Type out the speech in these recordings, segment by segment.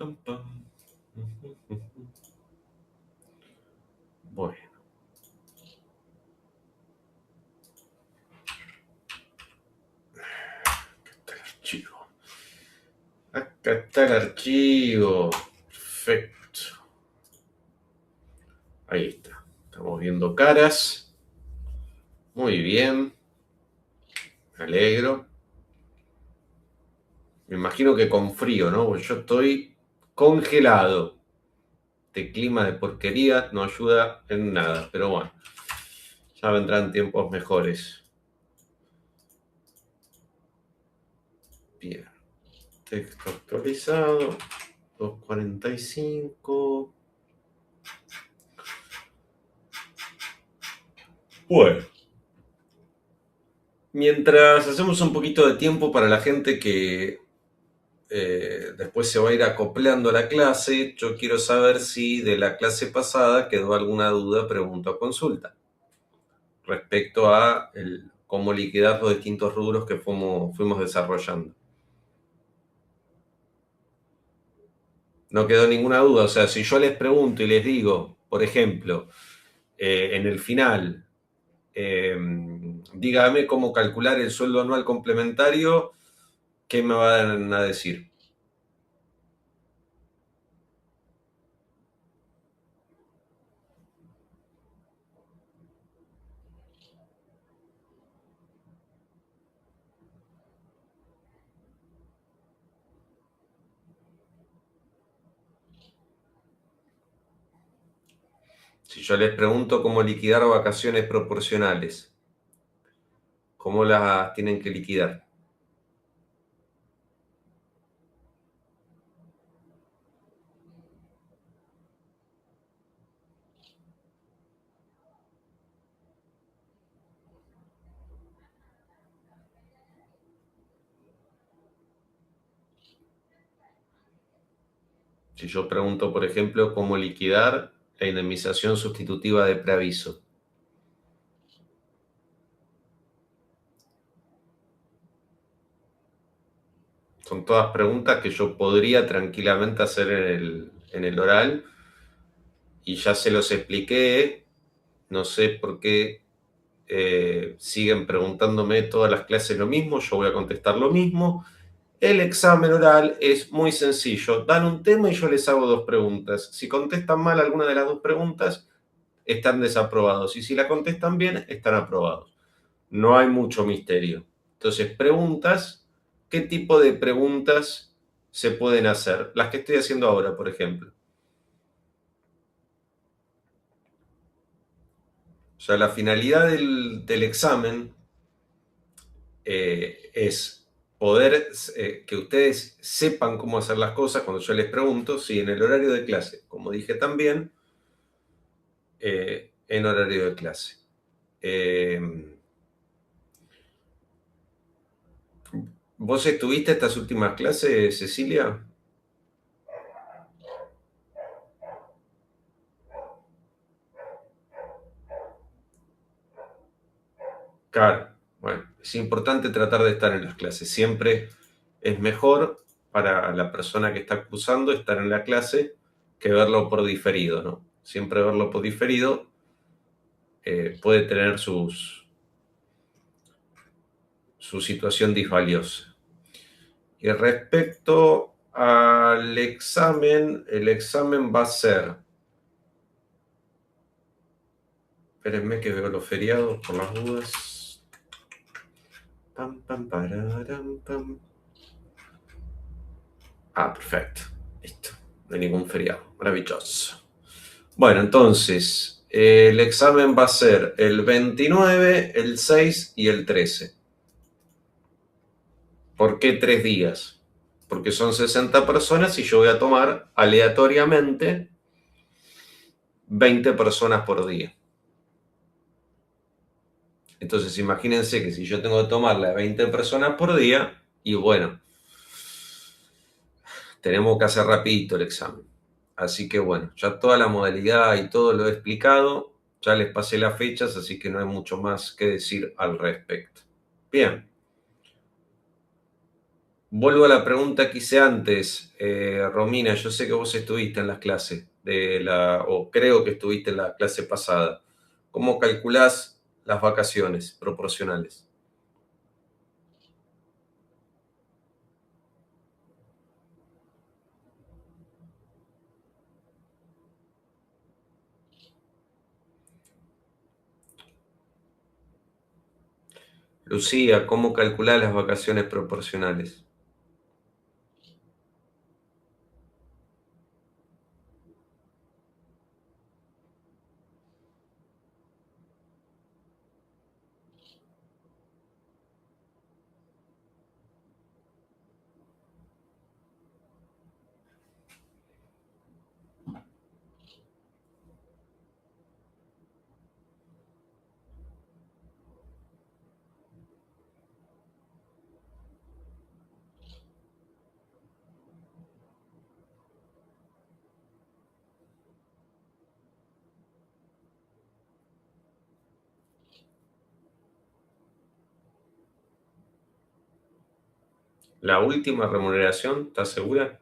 Pam, pam. Bueno. Archivo. Acá está el archivo. Perfecto. Ahí está. Estamos viendo caras. Muy bien. Me alegro. Me imagino que con frío, ¿no? Porque yo estoy congelado. Este clima de porquería no ayuda en nada. Pero bueno, ya vendrán tiempos mejores. Bien. Texto actualizado. 2:45. Bueno. Mientras hacemos un poquito de tiempo para la gente que después se va a ir acoplando a la clase, yo quiero saber si de la clase pasada quedó alguna duda, pregunta o consulta respecto a cómo liquidar los distintos rubros que fuimos desarrollando. No quedó ninguna duda, o sea, si yo les pregunto y les digo, por ejemplo, en el final, dígame cómo calcular el sueldo anual complementario, ¿qué me van a decir? Si yo les pregunto cómo liquidar vacaciones proporcionales, ¿cómo las tienen que liquidar? Si yo pregunto, por ejemplo, cómo liquidar la indemnización sustitutiva de preaviso. Son todas preguntas que yo podría tranquilamente hacer en el oral y ya se los expliqué. No sé por qué siguen preguntándome todas las clases lo mismo, yo voy a contestar lo mismo. El examen oral es muy sencillo. Dan un tema y yo les hago dos preguntas. Si contestan mal alguna de las dos preguntas, están desaprobados. Y si la contestan bien, están aprobados. No hay mucho misterio. Entonces, preguntas, ¿qué tipo de preguntas se pueden hacer? Las que estoy haciendo ahora, por ejemplo. O sea, la finalidad del examen es poder que ustedes sepan cómo hacer las cosas cuando yo les pregunto, si en el horario de clase, como dije también, en horario de clase. ¿Vos estuviste estas últimas clases, Cecilia? Claro, bueno, es importante tratar de estar en las clases. Siempre es mejor para la persona que está cursando estar en la clase que verlo por diferido, ¿no? Siempre verlo por diferido puede tener su situación disvaliosa. Y respecto al examen, el examen va a ser... Espérenme que veo los feriados por las dudas. Pam, pam, pararam, pam. Ah, perfecto. Listo. No hay ningún feriado. Maravilloso. Bueno, entonces, el examen va a ser el 29, el 6 y el 13. ¿Por qué 3 días? Porque son 60 personas y yo voy a tomar aleatoriamente 20 personas por día. Entonces, imagínense que si yo tengo que tomarle a 20 personas por día, y bueno, tenemos que hacer rapidito el examen. Así que bueno, ya toda la modalidad y todo lo he explicado, ya les pasé las fechas, así que no hay mucho más que decir al respecto. Bien. Vuelvo a la pregunta que hice antes, Romina, yo sé que vos estuviste en las clases o creo que estuviste en la clase pasada. ¿Cómo calculás las vacaciones proporcionales? Lucía, ¿cómo calculás las vacaciones proporcionales? ¿La última remuneración? ¿Estás segura?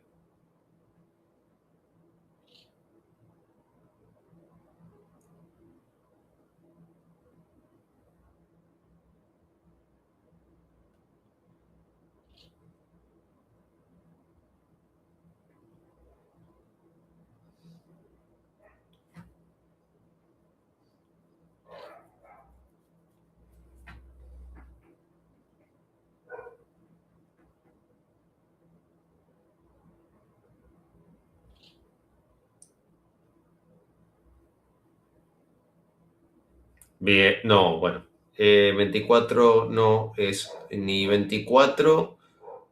Bien, no, bueno. 24 no es ni 24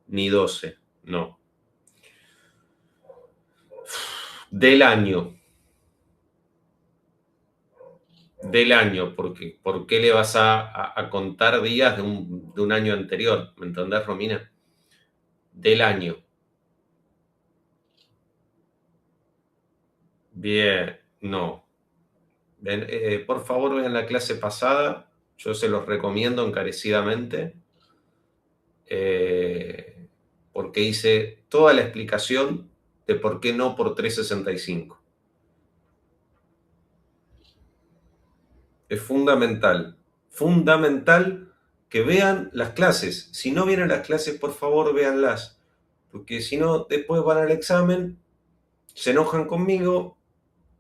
ni 12, no. Del año, del año, porque ¿por qué le vas a contar días de un año anterior? ¿Me entendés, Romina? Del año. Bien, no. Por favor, vean la clase pasada. Yo se los recomiendo encarecidamente, eh, porque hice toda la explicación de por qué no por 365. Es fundamental, fundamental que vean las clases. Si no vienen las clases, por favor, véanlas. Porque si no, después van al examen, se enojan conmigo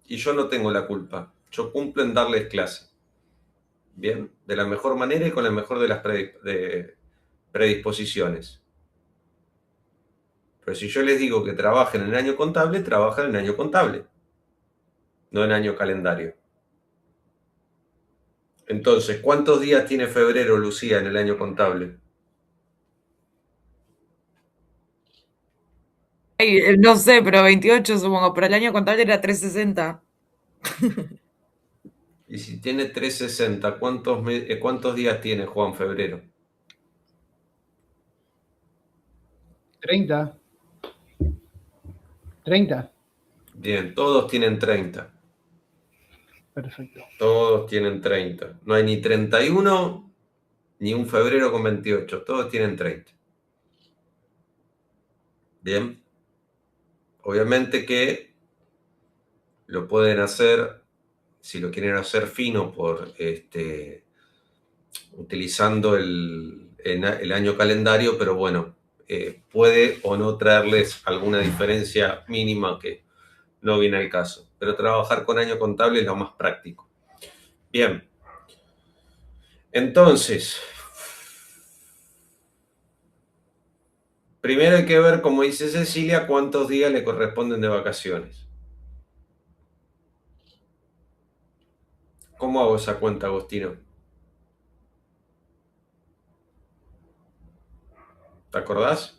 y yo no tengo la culpa. Yo cumplo en darles clase. Bien, de la mejor manera y con la mejor de las predisposiciones. Pero si yo les digo que trabajen en el año contable, trabajan en el año contable, no en año calendario. Entonces, ¿cuántos días tiene febrero, Lucía, en el año contable? Ay, no sé, pero 28 supongo, pero el año contable era 360. Y si tiene 360, ¿cuántos días tiene Juan febrero? 30, 30. Bien, todos tienen 30. Perfecto. Todos tienen 30. No hay ni 31 ni un febrero con 28. Todos tienen 30. Bien. Obviamente que lo pueden hacer, si lo quieren hacer fino, utilizando el año calendario, pero bueno, puede o no traerles alguna diferencia mínima que no viene al caso. Pero trabajar con año contable es lo más práctico. Bien, entonces, primero hay que ver, como dice Cecilia, cuántos días le corresponden de vacaciones. ¿Cómo hago esa cuenta, Agostino? ¿Te acordás?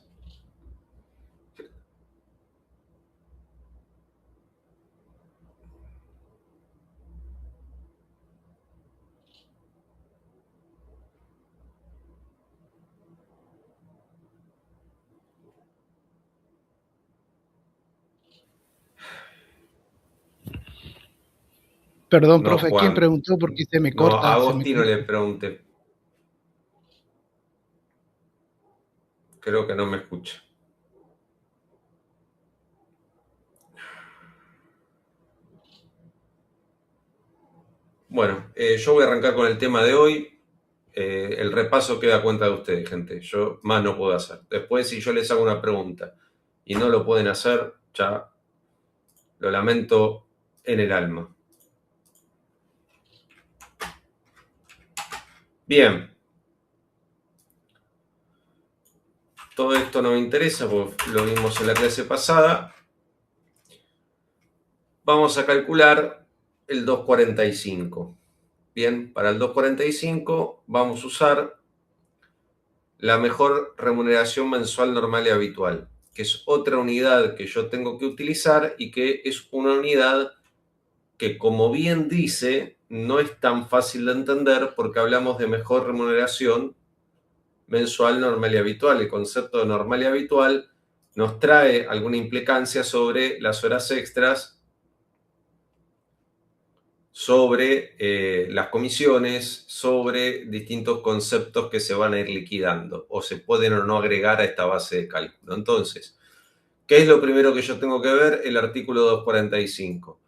Perdón, No, profe, ¿quién Juan. preguntó? Porque se me No, a corta, se me Agostino corta. le pregunté. Creo que no me escucha. Bueno, yo voy a arrancar con el tema de hoy. El repaso queda a cuenta de ustedes, gente. Yo más no puedo hacer. Después, si yo les hago una pregunta y no lo pueden hacer, ya lo lamento en el alma. Bien. Todo esto no me interesa porque lo vimos en la clase pasada. Vamos a calcular el 245. Bien, para el 245 vamos a usar la mejor remuneración mensual normal y habitual, que es otra unidad que yo tengo que utilizar y que es una unidad que, como bien dice, no es tan fácil de entender porque hablamos de mejor remuneración mensual normal y habitual. El concepto de normal y habitual nos trae alguna implicancia sobre las horas extras, sobre las comisiones, sobre distintos conceptos que se van a ir liquidando o se pueden o no agregar a esta base de cálculo. Entonces, ¿qué es lo primero que yo tengo que ver? El artículo 245.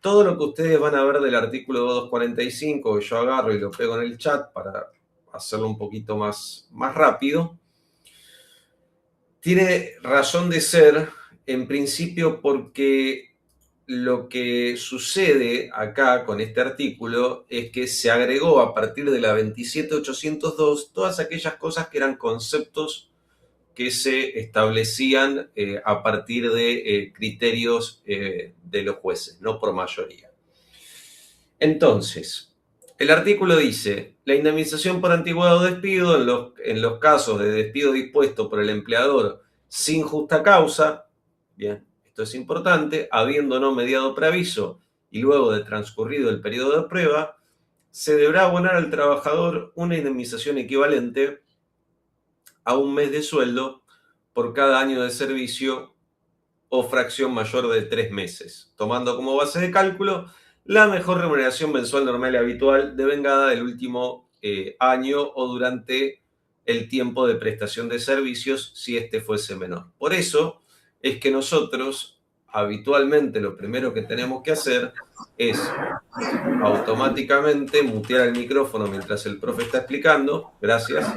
Todo lo que ustedes van a ver del artículo 245, que yo agarro y lo pego en el chat para hacerlo un poquito más rápido, tiene razón de ser en principio porque lo que sucede acá con este artículo es que se agregó a partir de la 27802 todas aquellas cosas que eran conceptos que se establecían a partir de criterios de los jueces, no por mayoría. Entonces, el artículo dice: la indemnización por antigüedad o despido en los casos de despido dispuesto por el empleador sin justa causa, bien, esto es importante, habiendo no mediado preaviso y luego de transcurrido el periodo de prueba, se deberá abonar al trabajador una indemnización equivalente a un mes de sueldo por cada año de servicio o fracción mayor de 3 meses, tomando como base de cálculo la mejor remuneración mensual normal y habitual devengada del último año o durante el tiempo de prestación de servicios si este fuese menor. Por eso es que nosotros habitualmente lo primero que tenemos que hacer es automáticamente mutear el micrófono mientras el profe está explicando. Gracias.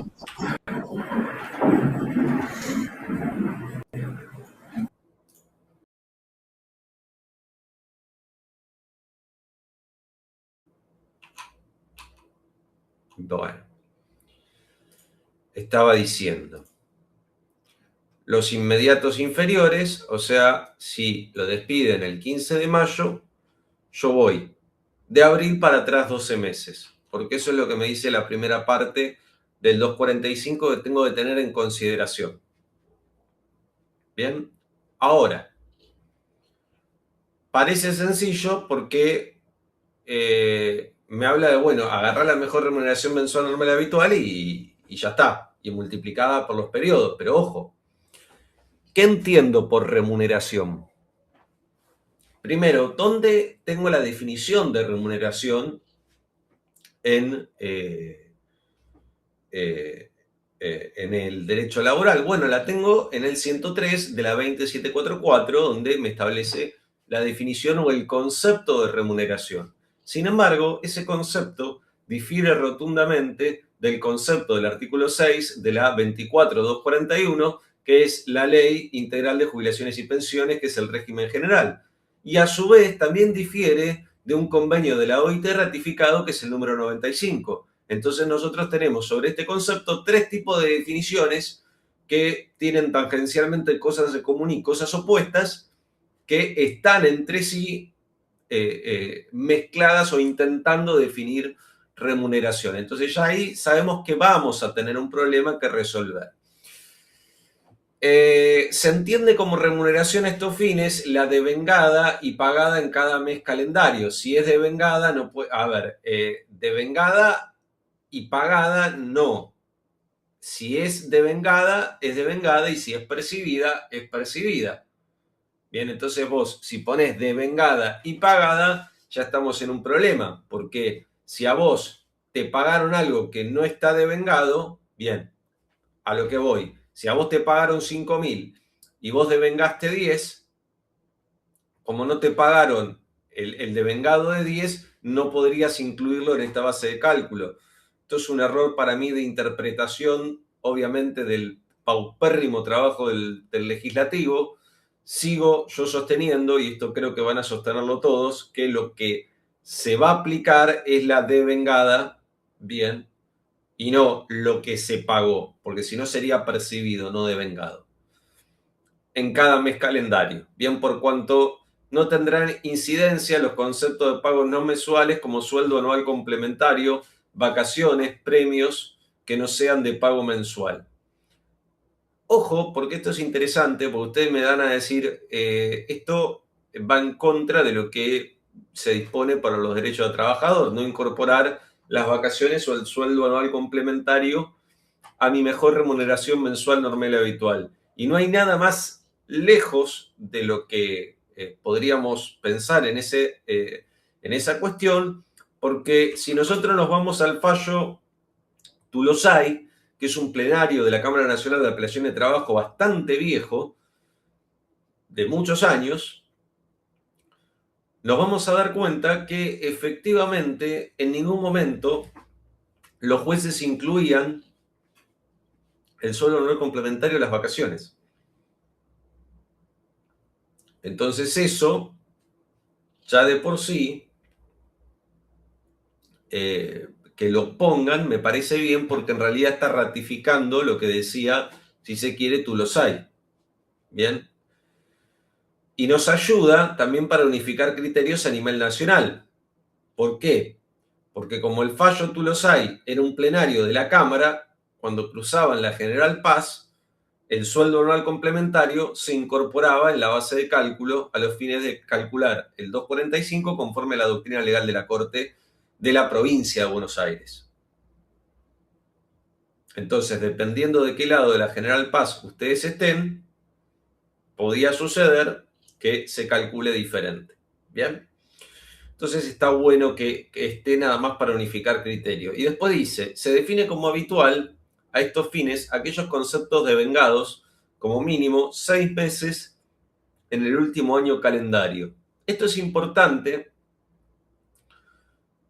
Bueno, estaba diciendo, los inmediatos inferiores, o sea, si lo despiden el 15 de mayo, yo voy de abril para atrás 12 meses, porque eso es lo que me dice la primera parte del 245 que tengo que tener en consideración. Bien, ahora, parece sencillo porque me habla de, bueno, agarrar la mejor remuneración mensual normal y habitual y ya está, y multiplicada por los periodos, pero ojo, ¿qué entiendo por remuneración? Primero, ¿dónde tengo la definición de remuneración en el derecho laboral? Bueno, la tengo en el 103 de la 20744, donde me establece la definición o el concepto de remuneración. Sin embargo, ese concepto difiere rotundamente del concepto del artículo 6 de la 24241, que es la Ley Integral de Jubilaciones y Pensiones, que es el régimen general. Y a su vez también difiere de un convenio de la OIT ratificado, que es el número 95. Entonces nosotros tenemos sobre este concepto 3 tipos de definiciones que tienen tangencialmente cosas en común y cosas opuestas que están entre sí mezcladas o intentando definir remuneración. Entonces ya ahí sabemos que vamos a tener un problema que resolver. Se entiende como remuneración a estos fines la devengada y pagada en cada mes calendario. Si es devengada, no puede... A ver, devengada y pagada, no. Si es devengada y si es percibida, es percibida. Bien, entonces vos, si pones devengada y pagada, ya estamos en un problema, porque si a vos te pagaron algo que no está devengado, bien, a lo que voy. Si a vos te pagaron 5.000 y vos devengaste 10, como no te pagaron el devengado de 10, no podrías incluirlo en esta base de cálculo. Esto es un error para mí de interpretación, obviamente, del paupérrimo trabajo del legislativo. Sigo yo sosteniendo, y esto creo que van a sostenerlo todos, que lo que se va a aplicar es la devengada, bien, y no lo que se pagó, porque si no sería percibido, no devengado, en cada mes calendario, bien por cuanto no tendrán incidencia los conceptos de pagos no mensuales como sueldo anual complementario, vacaciones, premios que no sean de pago mensual. Ojo, porque esto es interesante, porque ustedes me dan a decir, esto va en contra de lo que se dispone para los derechos del trabajador, no incorporar las vacaciones o el sueldo anual complementario a mi mejor remuneración mensual normal y habitual. Y no hay nada más lejos de lo que podríamos pensar en esa cuestión, porque si nosotros nos vamos al fallo Tulosay, que es un plenario de la Cámara Nacional de Apelación de Trabajo bastante viejo, de muchos años, nos vamos a dar cuenta que efectivamente en ningún momento los jueces incluían el sueldo anual complementario de las vacaciones. Entonces eso, ya de por sí, que lo pongan me parece bien porque en realidad está ratificando lo que decía, si se quiere, Tulosay. Bien. Y nos ayuda también para unificar criterios a nivel nacional. ¿Por qué? Porque como el fallo Tulosay era un plenario de la Cámara, cuando cruzaban la General Paz, el sueldo anual complementario se incorporaba en la base de cálculo a los fines de calcular el 245 conforme a la doctrina legal de la Corte de la provincia de Buenos Aires. Entonces, dependiendo de qué lado de la General Paz ustedes estén, podía suceder que se calcule diferente. ¿Bien? Entonces está bueno que esté nada más para unificar criterios. Y después dice, se define como habitual a estos fines aquellos conceptos devengados como mínimo 6 meses en el último año calendario. Esto es importante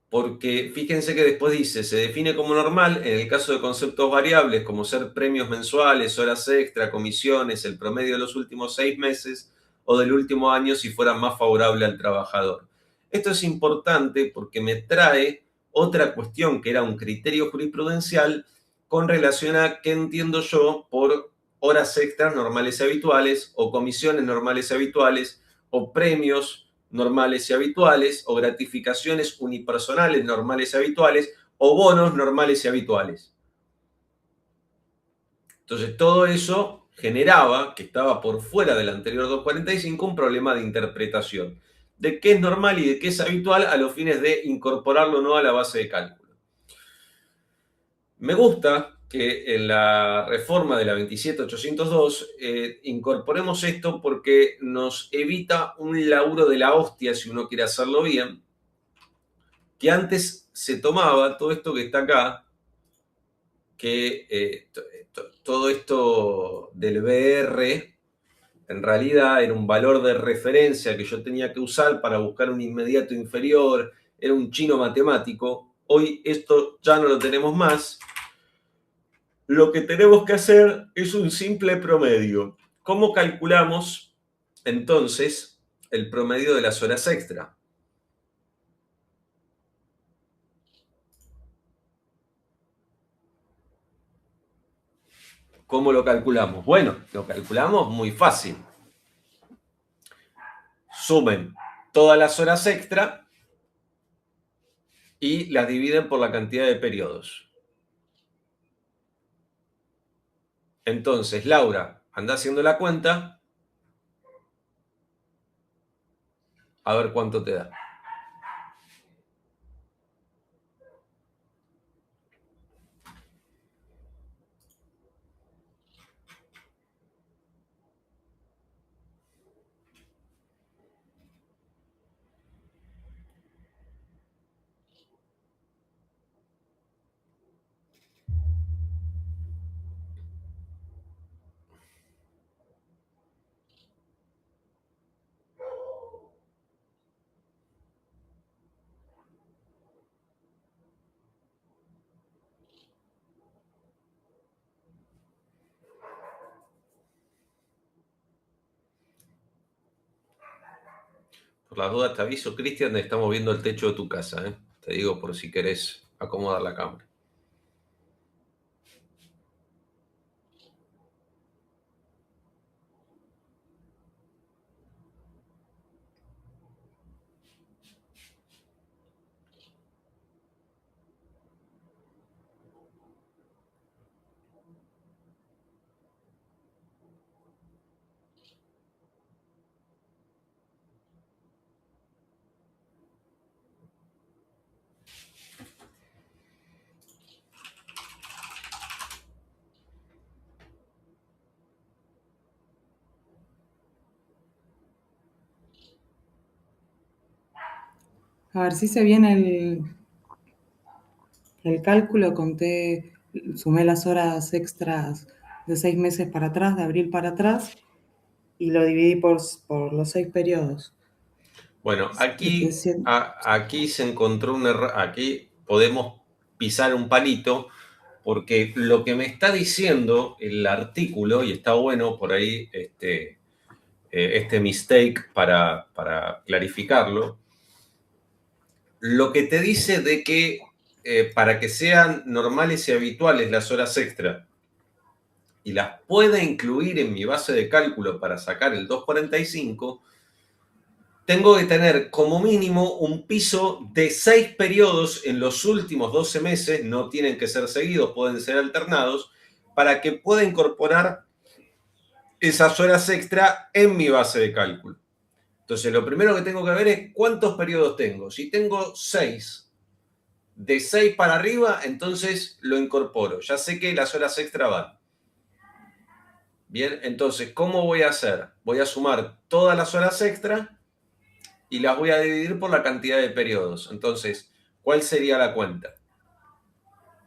porque fíjense que después dice, se define como normal en el caso de conceptos variables como ser premios mensuales, horas extra, comisiones, el promedio de los últimos 6 meses o del último año si fuera más favorable al trabajador. Esto es importante porque me trae otra cuestión que era un criterio jurisprudencial con relación a qué entiendo yo por horas extras normales y habituales o comisiones normales y habituales o premios normales y habituales, o gratificaciones unipersonales normales y habituales, o bonos normales y habituales. Entonces todo eso generaba, que estaba por fuera del anterior 245, un problema de interpretación de qué es normal y de qué es habitual a los fines de incorporarlo o no a la base de cálculo. Me gusta que en la reforma de la 27802 incorporemos esto porque nos evita un laburo de la hostia, si uno quiere hacerlo bien, que antes se tomaba todo esto que está acá, que todo esto del BR en realidad era un valor de referencia que yo tenía que usar para buscar un inmediato inferior, era un chino matemático. Hoy esto ya no lo tenemos más. Lo que tenemos que hacer es un simple promedio. ¿Cómo calculamos entonces el promedio de las horas extra? ¿Cómo lo calculamos? Bueno, lo calculamos muy fácil. Sumen todas las horas extra y las dividen por la cantidad de periodos. Entonces, Laura, anda haciendo la cuenta a ver cuánto te da. Por las dudas te aviso, Cristian, estamos viendo el techo de tu casa, ¿eh? Te digo por si querés acomodar la cámara. A ver, si hice bien el cálculo, conté, sumé las horas extras de 6 meses para atrás, de abril para atrás, y lo dividí por los 6 periodos. Bueno, aquí, 700. aquí se encontró un error, aquí podemos pisar un palito, porque lo que me está diciendo el artículo, y está bueno por ahí este mistake para clarificarlo, lo que te dice de que para que sean normales y habituales las horas extra y las pueda incluir en mi base de cálculo para sacar el 245, tengo que tener como mínimo un piso de 6 periodos en los últimos 12 meses, no tienen que ser seguidos, pueden ser alternados, para que pueda incorporar esas horas extra en mi base de cálculo. Entonces, lo primero que tengo que ver es cuántos periodos tengo. Si tengo 6, de 6 para arriba, entonces lo incorporo. Ya sé que las horas extra van. Bien, entonces, ¿cómo voy a hacer? Voy a sumar todas las horas extra y las voy a dividir por la cantidad de periodos. Entonces, ¿cuál sería la cuenta?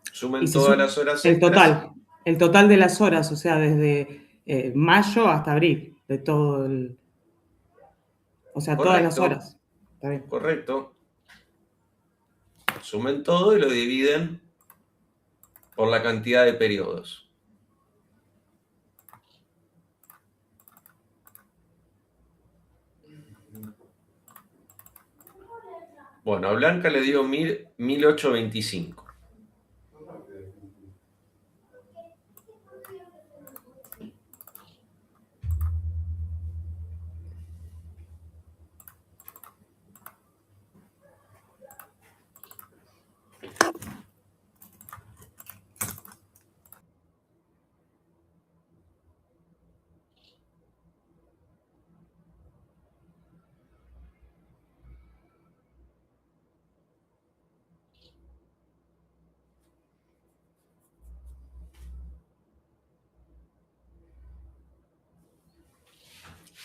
Y Sumen todas las horas extras. el total de las horas, o sea, desde mayo hasta abril, de todo o sea, todas las Correcto, horas. Está bien. correcto. Sumen todo y lo dividen por la cantidad de periodos. Bueno, a Blanca le dio 1825.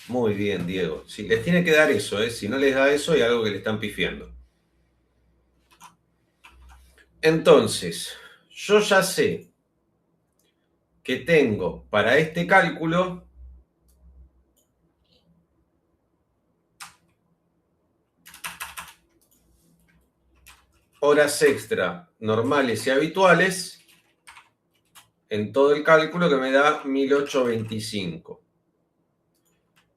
Muy bien, Diego. Sí, les tiene que dar eso, ¿eh? Si no les da eso, hay algo que le están pifiando. Entonces, yo ya sé que tengo para este cálculo horas extra normales y habituales en todo el cálculo que me da 1825.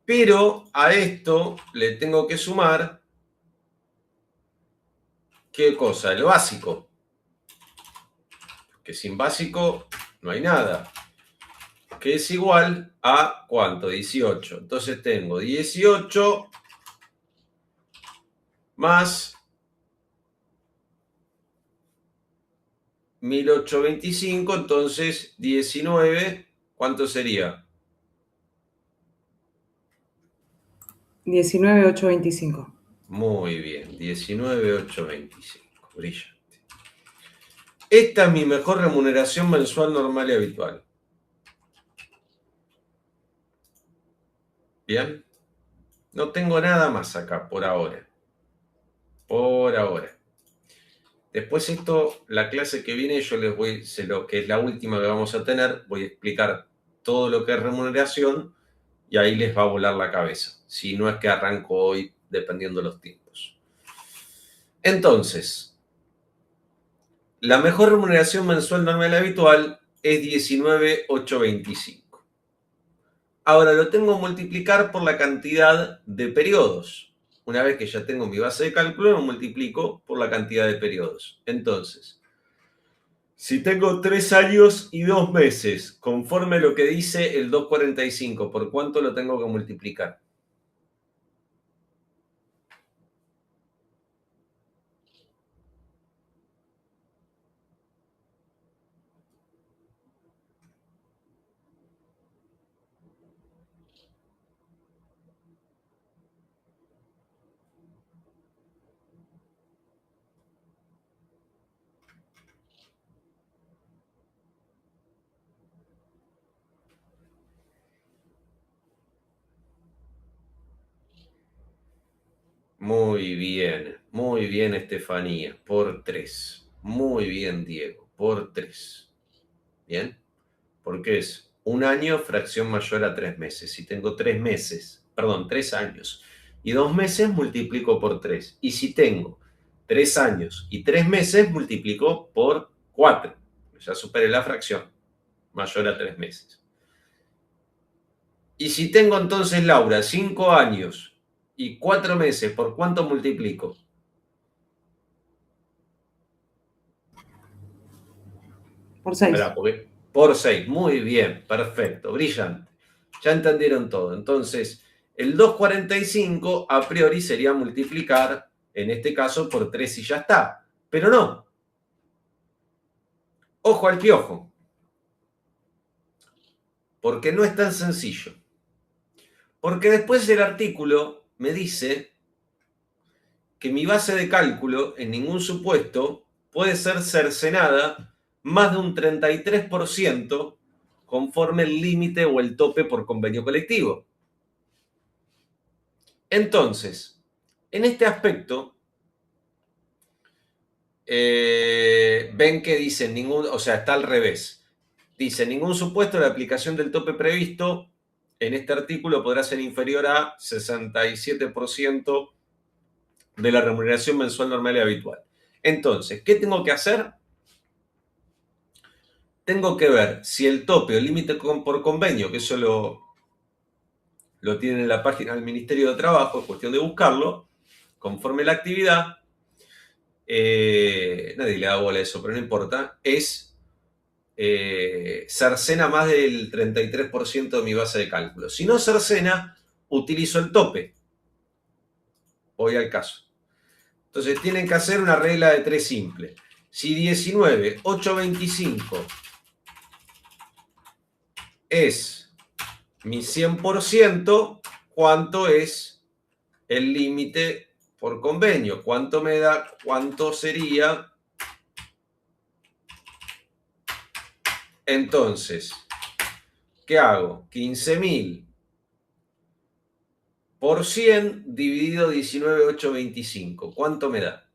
Pero a esto le tengo que sumar, ¿qué cosa? El básico. Que sin básico no hay nada. Que es igual a ¿cuánto? 18. Entonces tengo 18 más 1825, entonces 19, ¿cuánto sería? 19,825. Muy bien, 19,825, brillante. Esta es mi mejor remuneración mensual normal y habitual. Bien, no tengo nada más acá por ahora. Por ahora. Después esto, la clase que viene, yo les voy, que es la última que vamos a tener, voy a explicar todo lo que es remuneración y ahí les va a volar la cabeza. Si no es que arranco hoy, dependiendo de los tiempos. Entonces, la mejor remuneración mensual normal y habitual es 19,825. Ahora lo tengo que multiplicar por la cantidad de periodos. una vez que ya tengo mi base de cálculo, lo multiplico por la cantidad de periodos. Entonces, si tengo 3 años y 2 meses, conforme a lo que dice el 245, ¿por cuánto lo tengo que multiplicar? Muy bien, Estefanía, por 3. Muy bien, Diego, por 3. ¿Bien? Porque es un año fracción mayor a 3 meses. Si tengo 3 meses, perdón, 3 años y 2 meses, multiplico por 3. Y si tengo 3 años y 3 meses, multiplico por 4. Ya superé la fracción mayor a 3 meses. Y si tengo entonces, Laura, 5 años y 4 meses, ¿por cuánto multiplico? Por 6. Por 6. Muy bien, perfecto, brillante. Ya entendieron todo. Entonces, el 245 a priori sería multiplicar, en este caso, por 3 y ya está. Pero no. Ojo al piojo. Porque no es tan sencillo. Porque después el artículo me dice que mi base de cálculo en ningún supuesto puede ser cercenada más de un 33% conforme el límite o el tope por convenio colectivo. Entonces, en este aspecto, ven que dice o sea, está al revés. Dice, ningún supuesto de aplicación del tope previsto en este artículo podrá ser inferior a 67% de la remuneración mensual normal y habitual. Entonces, ¿qué tengo que hacer? Tengo que ver si el tope o límite por convenio, que eso lo tienen en la página del Ministerio de Trabajo, es cuestión de buscarlo, conforme la actividad, nadie le da bola a eso, pero no importa, es cercena más del 33% de mi base de cálculo. Si no cercena, utilizo el tope. Voy al caso. Entonces tienen que hacer una regla de 3 simple. Si 19,825 es mi 100%, ¿cuánto es el límite por convenio? ¿Cuánto me da? ¿Cuánto sería? Entonces, ¿qué hago? 15.000 por 100 dividido 19,825. ¿Cuánto me da?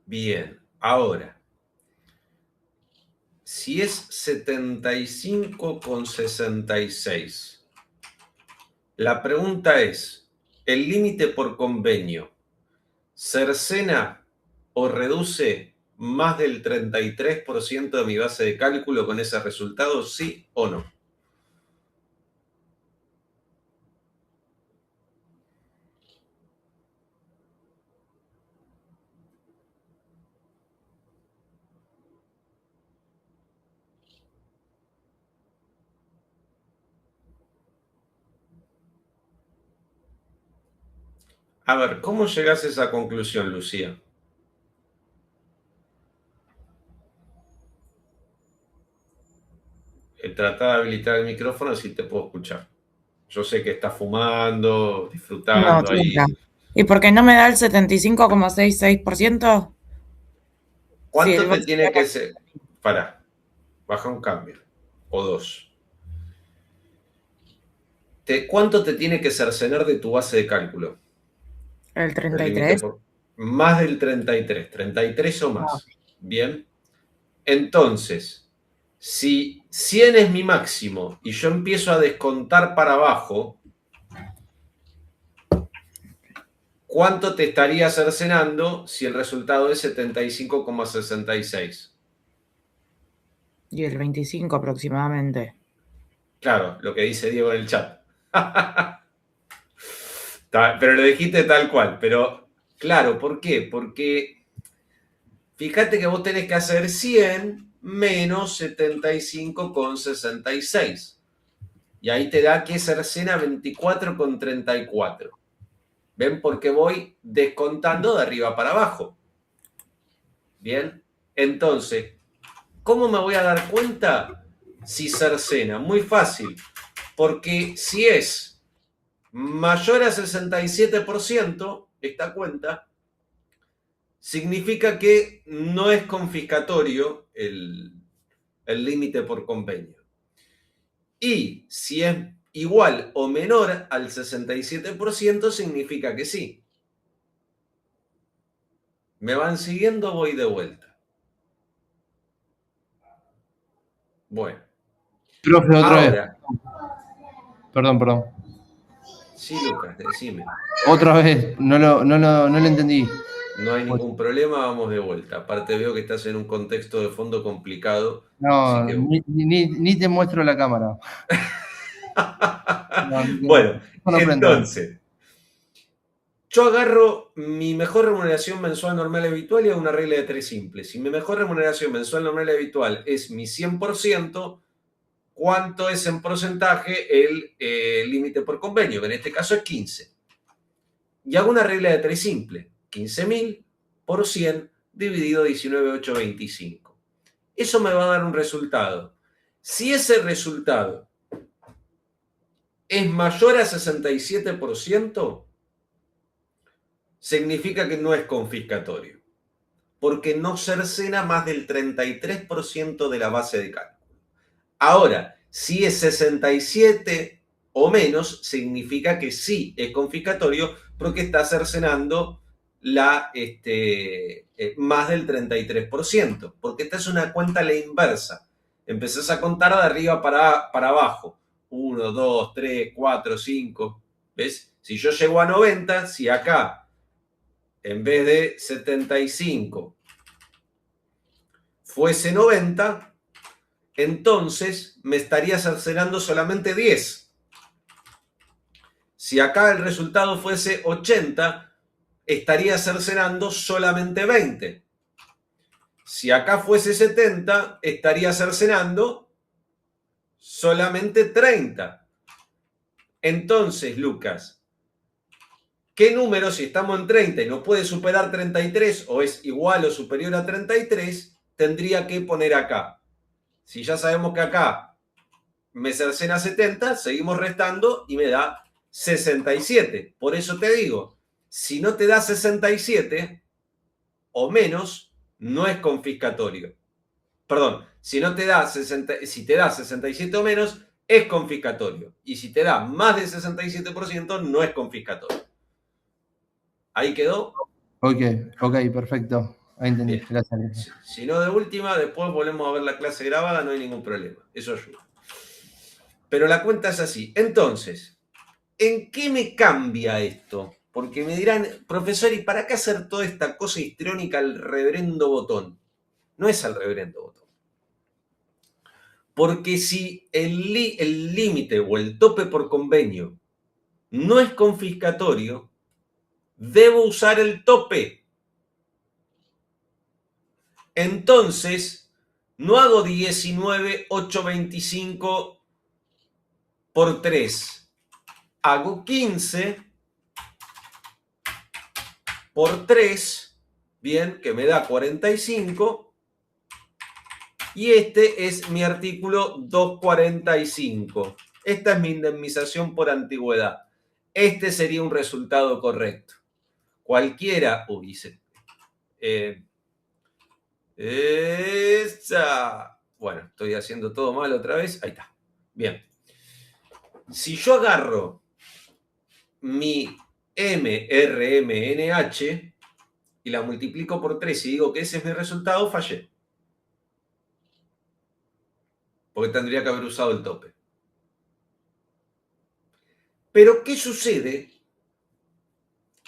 Bien, ahora, si es 75,66, la pregunta es, ¿el límite por convenio cercena o reduce más del 33% de mi base de cálculo con ese resultado, sí o no? A ver, ¿cómo llegas a esa conclusión, Lucía? Trata de habilitar el micrófono así te puedo escuchar. Yo sé que estás fumando, No, disfrutando estoy acá. ahí. ¿Y por qué no me da el 75,66%? Sí, ¿Cuánto te vos tiene que ser? Pará, baja un cambio. O dos. ¿Cuánto te tiene que cercenar de tu base de cálculo? El El límite 33. más del 33. 33 o más. Bien. Entonces, si 100 es mi máximo y yo empiezo a descontar para abajo, ¿cuánto te estaría cercenando si el resultado es 75,66? Y el 25 aproximadamente. Claro, lo que dice Diego en el chat. Pero lo dijiste tal cual. Pero, claro, ¿por qué? Porque fíjate que vos tenés que hacer 100 menos 75,66. Y ahí te da que cercena 24,34. ¿Ven? Porque voy descontando de arriba para abajo. Bien. Entonces, ¿cómo me voy a dar cuenta si cercena? Muy fácil. Porque si es mayor a 67%, esta cuenta, significa que no es confiscatorio el límite por convenio. Y si es igual o menor al 67%, significa que sí. ¿Me van siguiendo? Voy de vuelta. Bueno. Profe, otra vez. Ahora. Perdón. Sí, Lucas, decime. Otra vez, no lo entendí. No hay ningún problema, vamos de vuelta. Aparte veo que estás en un contexto de fondo complicado. Así No, que... ni te muestro la cámara. Bueno, No prendo. entonces, yo agarro mi mejor remuneración mensual normal y habitual y hago una regla de 3 simples. Si mi mejor remuneración mensual normal y habitual es mi 100%, ¿cuánto es en porcentaje el límite por convenio? Que en este caso es 15. Y hago una regla de 3 simple. 15.000 por 100 dividido 19,825. Eso me va a dar un resultado. Si ese resultado es mayor a 67%, significa que no es confiscatorio, porque no cercena más del 33% de la base de cálculo. Ahora, si es 67 o menos, significa que sí es confiscatorio, porque está cercenando más del 33%, porque esta es una cuenta a la inversa. Empezás a contar de arriba para abajo. 1, 2, 3, 4, 5. ¿Ves? Si yo llego a 90, si acá, en vez de 75, fuese 90, entonces me estaría cercenando solamente 10. Si acá el resultado fuese 80, estaría cercenando solamente 20. Si acá fuese 70, estaría cercenando solamente 30. Entonces, Lucas, ¿qué número, si estamos en 30 y no puede superar 33 o es igual o superior a 33, tendría que poner acá? Si ya sabemos que acá me cercena 70, seguimos restando y me da 67. Por eso te digo, si no te da 67 o menos, no es confiscatorio. Perdón, si te da 67 o menos, es confiscatorio. Y si te da más del 67%, no es confiscatorio. ¿Ahí quedó? Ok, perfecto. Ahí entendí. Bien. Gracias. Si no, de última, después volvemos a ver la clase grabada, no hay ningún problema. Eso ayuda. Pero la cuenta es así. Entonces, ¿en qué me cambia esto? Porque me dirán, profesor, ¿y para qué hacer toda esta cosa histriónica al reverendo botón? No es al reverendo botón. Porque si el límite o el tope por convenio no es confiscatorio, debo usar el tope. Entonces, no hago 19,825 por 3. Hago 15 por 3, bien, que me da 45. Y este es mi artículo 245. Esta es mi indemnización por antigüedad. Este sería un resultado correcto. Cualquiera hubiese. Bueno, estoy haciendo todo mal otra vez. Ahí está. Bien. Si yo agarro mi MRMNH y la multiplico por 3 y digo que ese es mi resultado, fallé. Porque tendría que haber usado el tope. Pero, ¿qué sucede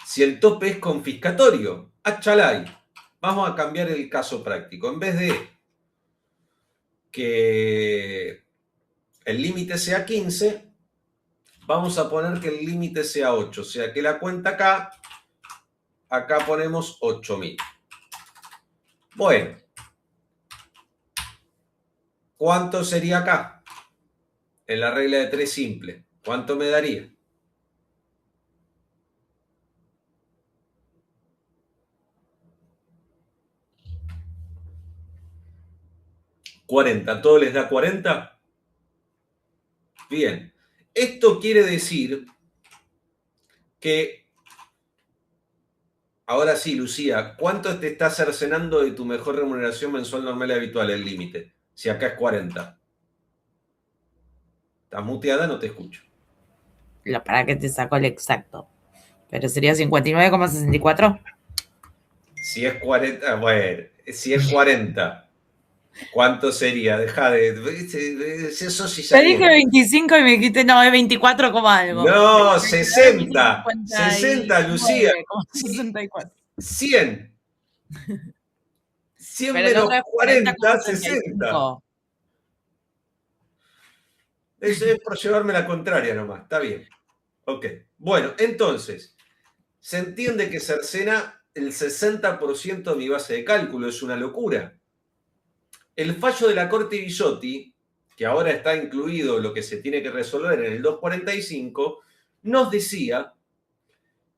si el tope es confiscatorio? Achalay. Vamos a cambiar el caso práctico. En vez de que el límite sea 15, vamos a poner que el límite sea 8. O sea que la cuenta acá ponemos 8.000. Bueno. ¿Cuánto sería acá? En la regla de 3 simple. ¿Cuánto me daría? ¿40? ¿Todo les da 40? Bien. Esto quiere decir que, ahora sí, Lucía, ¿cuánto te está cercenando de tu mejor remuneración mensual normal y habitual el límite? Si acá es 40. ¿Estás muteada? No te escucho. Para que te saco el exacto. Pero sería 59,64. Si es 40, bueno, si es 40, ¿cuánto sería? Deja de... Eso sí Te dije 25 y me dijiste, no, es 24, algo. No, 60. 60, Lucía. 64. 100. 100 Pero menos no es 40, 60. Eso es por llevarme la contraria nomás. Está bien. Ok. Bueno, entonces, se entiende que cercena el 60% de mi base de cálculo. Es una locura. El fallo de la Corte Bisotti, que ahora está incluido lo que se tiene que resolver en el 245, nos decía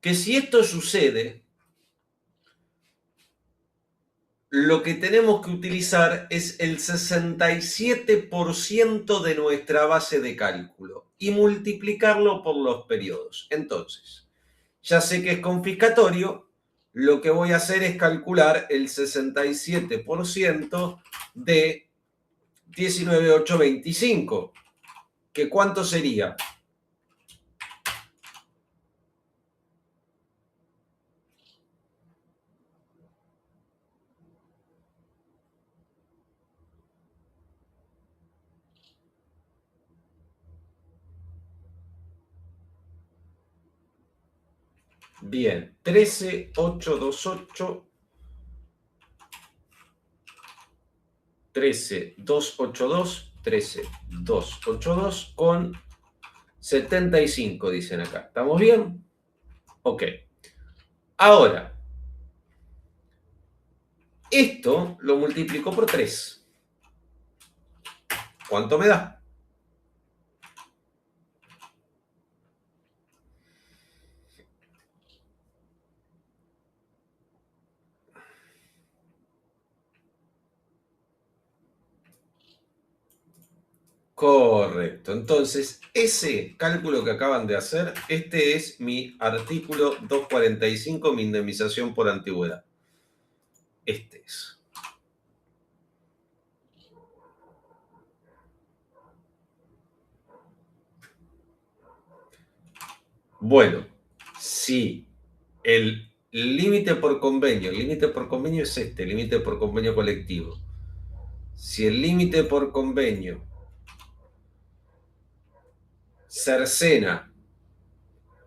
que si esto sucede, lo que tenemos que utilizar es el 67% de nuestra base de cálculo y multiplicarlo por los periodos. Entonces, ya sé que es confiscatorio, lo que voy a hacer es calcular el 67% de 19.825, que ¿cuánto sería? Bien, 13.828. 13.282, 13.282 con 75, dicen acá. ¿Estamos bien? Ok. Ahora, esto lo multiplico por 3. ¿Cuánto me da? Correcto. Entonces, ese cálculo que acaban de hacer, este es mi artículo 245, mi indemnización por antigüedad. Este es. Bueno, si el límite por convenio es este, límite por convenio colectivo. Si el límite por convenio cercena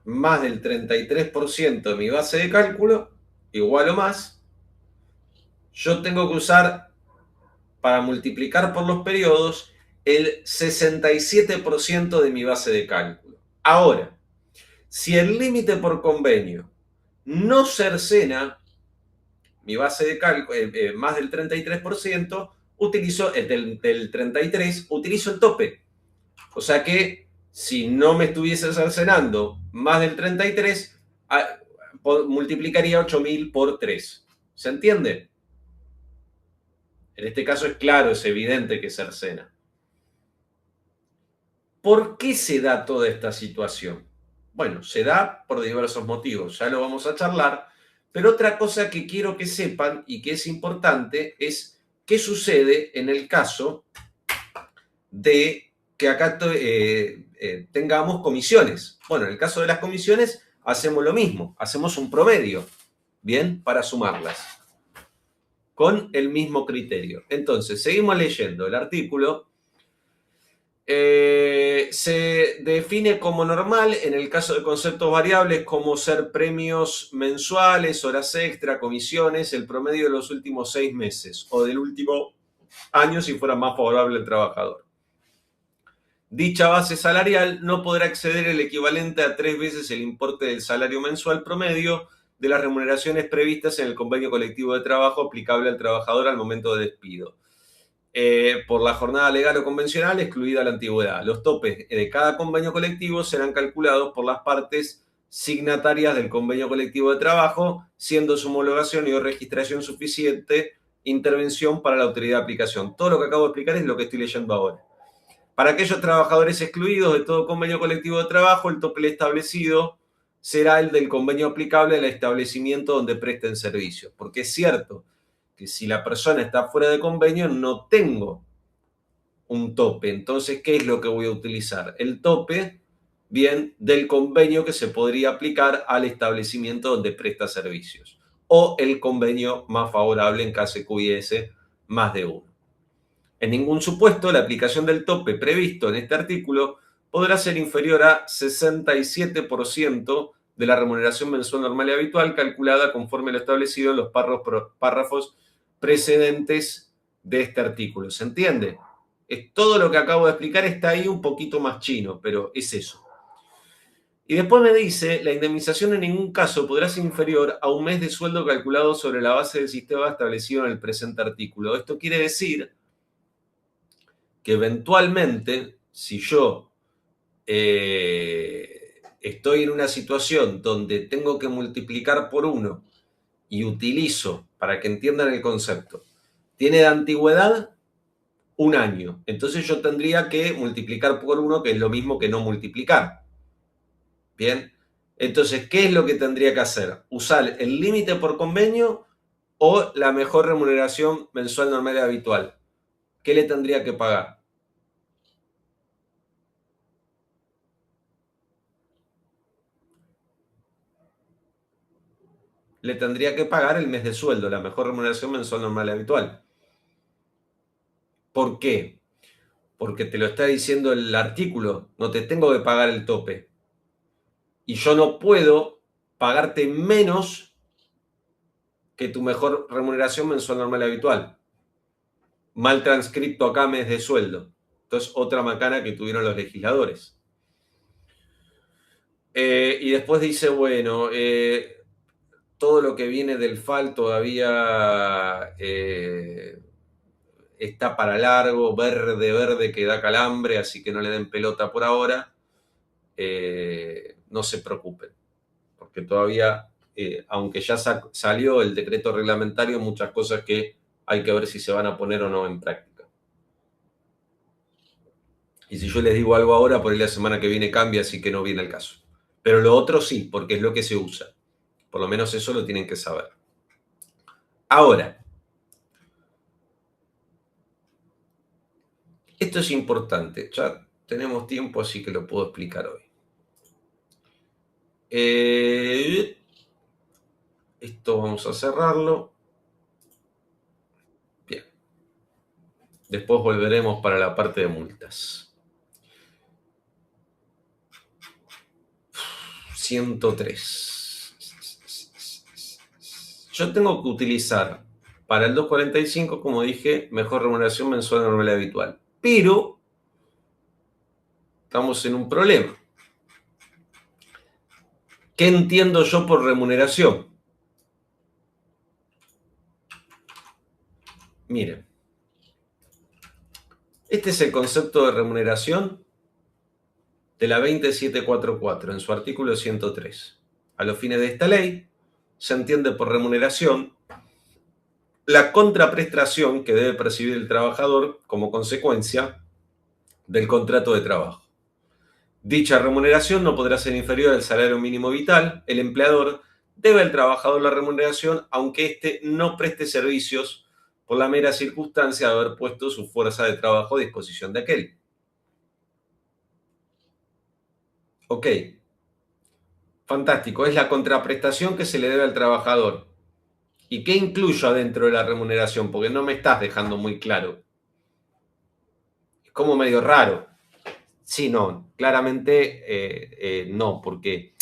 más del 33% de mi base de cálculo, igual o más, yo tengo que usar, para multiplicar por los periodos, el 67% de mi base de cálculo. Ahora, si el límite por convenio no cercena mi base de cálculo más del 33%, utilizo del 33%, utilizo el tope. O sea que si no me estuviese cercenando más del 33, multiplicaría 8.000 por 3. ¿Se entiende? En este caso es claro, es evidente que cercena. ¿Por qué se da toda esta situación? Bueno, se da por diversos motivos, ya lo vamos a charlar, pero otra cosa que quiero que sepan y que es importante es qué sucede en el caso de que acá tengamos comisiones. Bueno, en el caso de las comisiones hacemos lo mismo, hacemos un promedio, ¿bien? Para sumarlas, con el mismo criterio. Entonces, seguimos leyendo el artículo. Se define como normal, en el caso de conceptos variables, como ser premios mensuales, horas extra, comisiones, el promedio de los últimos 6 meses o del último año si fuera más favorable al trabajador. Dicha base salarial no podrá exceder el equivalente a 3 veces el importe del salario mensual promedio de las remuneraciones previstas en el convenio colectivo de trabajo aplicable al trabajador al momento de despido. Por la jornada legal o convencional, excluida la antigüedad. Los topes de cada convenio colectivo serán calculados por las partes signatarias del convenio colectivo de trabajo, siendo su homologación y o registración suficiente intervención para la autoridad de aplicación. Todo lo que acabo de explicar es lo que estoy leyendo ahora. Para aquellos trabajadores excluidos de todo convenio colectivo de trabajo, el tope establecido será el del convenio aplicable al establecimiento donde presten servicios. Porque es cierto que si la persona está fuera de convenio, no tengo un tope. Entonces, ¿qué es lo que voy a utilizar? El tope, bien, del convenio que se podría aplicar al establecimiento donde presta servicios. O el convenio más favorable en caso de que hubiese más de uno. En ningún supuesto, la aplicación del tope previsto en este artículo podrá ser inferior a 67% de la remuneración mensual normal y habitual calculada conforme lo establecido en los párrafos precedentes de este artículo. ¿Se entiende? Todo lo que acabo de explicar está ahí un poquito más chino, pero es eso. Y después me dice, la indemnización en ningún caso podrá ser inferior a un mes de sueldo calculado sobre la base del sistema establecido en el presente artículo. Esto quiere decir que eventualmente, si yo estoy en una situación donde tengo que multiplicar por 1 y utilizo, para que entiendan el concepto, tiene de antigüedad 1 año. Entonces yo tendría que multiplicar por 1, que es lo mismo que no multiplicar. Bien. Entonces, ¿qué es lo que tendría que hacer? ¿Usar el límite por convenio o la mejor remuneración mensual normal y habitual? ¿Qué le tendría que pagar? Le tendría que pagar el mes de sueldo, la mejor remuneración mensual normal y habitual. ¿Por qué? Porque te lo está diciendo el artículo, no te tengo que pagar el tope. Y yo no puedo pagarte menos que tu mejor remuneración mensual normal y habitual. Mal transcripto acá, mes de sueldo. Entonces, otra macana que tuvieron los legisladores. Y después dice, bueno, todo lo que viene del FAL todavía está para largo, verde que da calambre, así que no le den pelota por ahora. No se preocupen, porque todavía, aunque ya salió el decreto reglamentario, muchas cosas que hay que ver si se van a poner o no en práctica. Y si yo les digo algo ahora, por ahí la semana que viene cambia, así que no viene el caso. Pero lo otro sí, porque es lo que se usa. Por lo menos eso lo tienen que saber. Ahora, esto es importante. Ya tenemos tiempo, así que lo puedo explicar hoy. Esto vamos a cerrarlo. Bien. Después volveremos para la parte de multas. 103. Yo tengo que utilizar para el 245, como dije, mejor remuneración mensual normal y habitual. Pero estamos en un problema. ¿Qué entiendo yo por remuneración? Miren, este es el concepto de remuneración de la 20744 en su artículo 103. A los fines de esta ley, se entiende por remuneración la contraprestación que debe percibir el trabajador como consecuencia del contrato de trabajo. Dicha remuneración no podrá ser inferior al salario mínimo vital. El empleador debe al trabajador la remuneración aunque éste no preste servicios por la mera circunstancia de haber puesto su fuerza de trabajo a disposición de aquel. Ok, fantástico. Es la contraprestación que se le debe al trabajador. ¿Y qué incluyo adentro de la remuneración? Porque no me estás dejando muy claro. Es como medio raro. Sí, no, claramente no, porque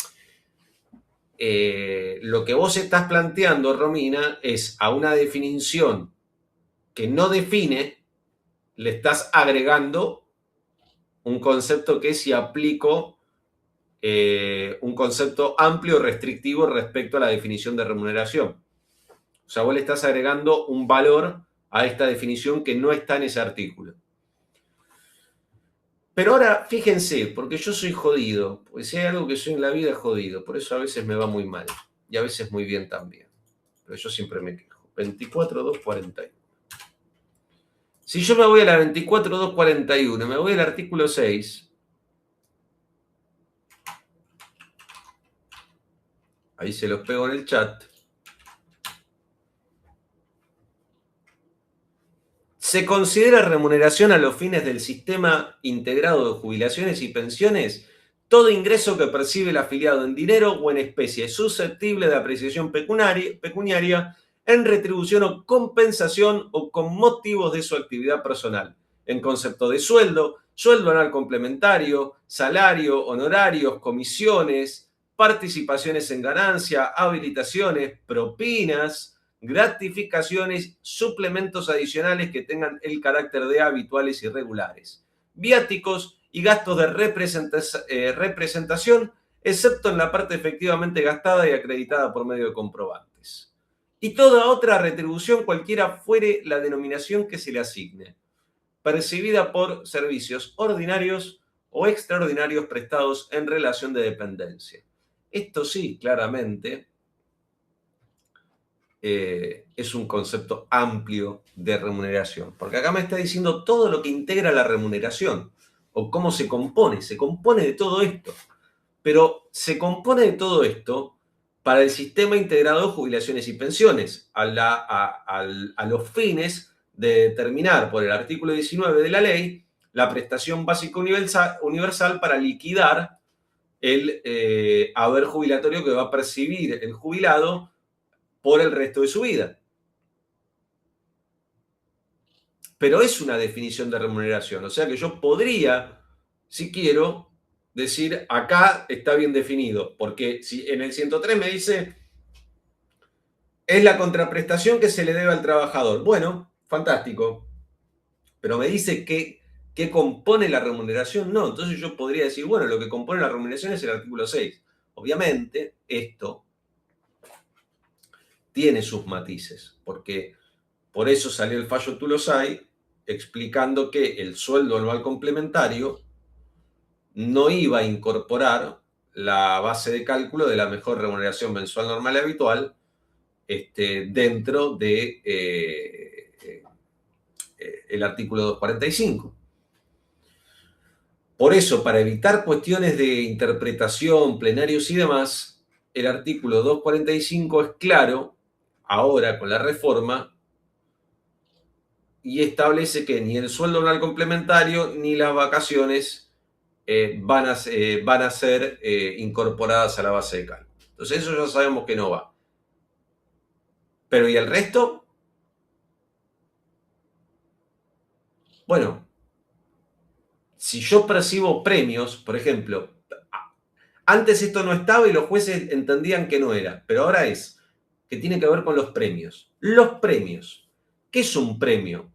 lo que vos estás planteando, Romina, es a una definición que no define, le estás agregando un concepto que si aplico un concepto amplio restrictivo respecto a la definición de remuneración. O sea, vos le estás agregando un valor a esta definición que no está en ese artículo. Pero ahora, fíjense, porque yo soy jodido, porque si hay algo que soy en la vida es jodido, por eso a veces me va muy mal y a veces muy bien también. Pero yo siempre me quejo. 24.241. Si yo me voy a la 24.241, me voy al artículo 6, ahí se los pego en el chat. Se considera remuneración a los fines del sistema integrado de jubilaciones y pensiones todo ingreso que percibe el afiliado en dinero o en especie susceptible de apreciación pecuniaria en retribución o compensación o con motivos de su actividad personal, en concepto de sueldo, sueldo anual complementario, salario, honorarios, comisiones, participaciones en ganancia, habilitaciones, propinas, gratificaciones, suplementos adicionales que tengan el carácter de habituales y regulares, viáticos y gastos de representación, excepto en la parte efectivamente gastada y acreditada por medio de comprobantes. Y toda otra retribución, cualquiera fuere la denominación que se le asigne, percibida por servicios ordinarios o extraordinarios prestados en relación de dependencia. Esto sí, claramente, es un concepto amplio de remuneración, porque acá me está diciendo todo lo que integra la remuneración, o cómo se compone de todo esto, pero se compone de todo esto para el sistema integrado de jubilaciones y pensiones, a los fines de determinar por el artículo 19 de la ley la prestación básica universal para liquidar el haber jubilatorio que va a percibir el jubilado por el resto de su vida. Pero es una definición de remuneración, o sea que yo podría, si quiero, decir acá está bien definido, porque si en el 103 me dice es la contraprestación que se le debe al trabajador. Bueno, fantástico, pero me dice ¿qué compone la remuneración? No, entonces yo podría decir, bueno, lo que compone la remuneración es el artículo 6. Obviamente, esto tiene sus matices, porque por eso salió el fallo Tulosay explicando que el sueldo anual complementario no iba a incorporar la base de cálculo de la mejor remuneración mensual normal y habitual dentro de el artículo 245. Por eso, para evitar cuestiones de interpretación, plenarios y demás, el artículo 245 es claro, ahora con la reforma, y establece que ni el sueldo anual complementario ni las vacaciones van a ser incorporadas a la base de cálculo. Entonces eso ya sabemos que no va. Pero ¿y el resto? Bueno, si yo percibo premios, por ejemplo, antes esto no estaba y los jueces entendían que no era, pero ahora es, que tiene que ver con los premios. Los premios. ¿Qué es un premio?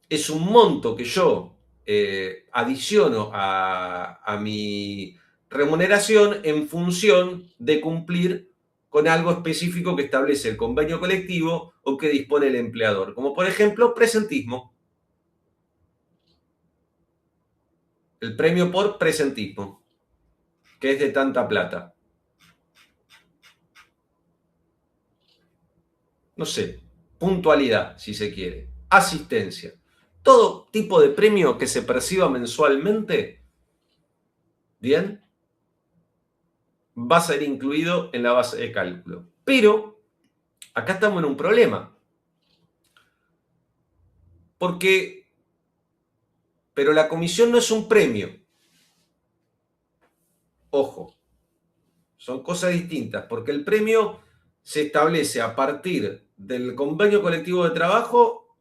Es un monto que yo adiciono a mi remuneración en función de cumplir con algo específico que establece el convenio colectivo o que dispone el empleador, como por ejemplo presentismo. El premio por presentismo, que es de tanta plata. No sé, puntualidad, si se quiere, asistencia. Todo tipo de premio que se perciba mensualmente, bien, va a ser incluido en la base de cálculo. Pero acá estamos en un problema. Porque pero la comisión no es un premio. Ojo, son cosas distintas, porque el premio se establece a partir del convenio colectivo de trabajo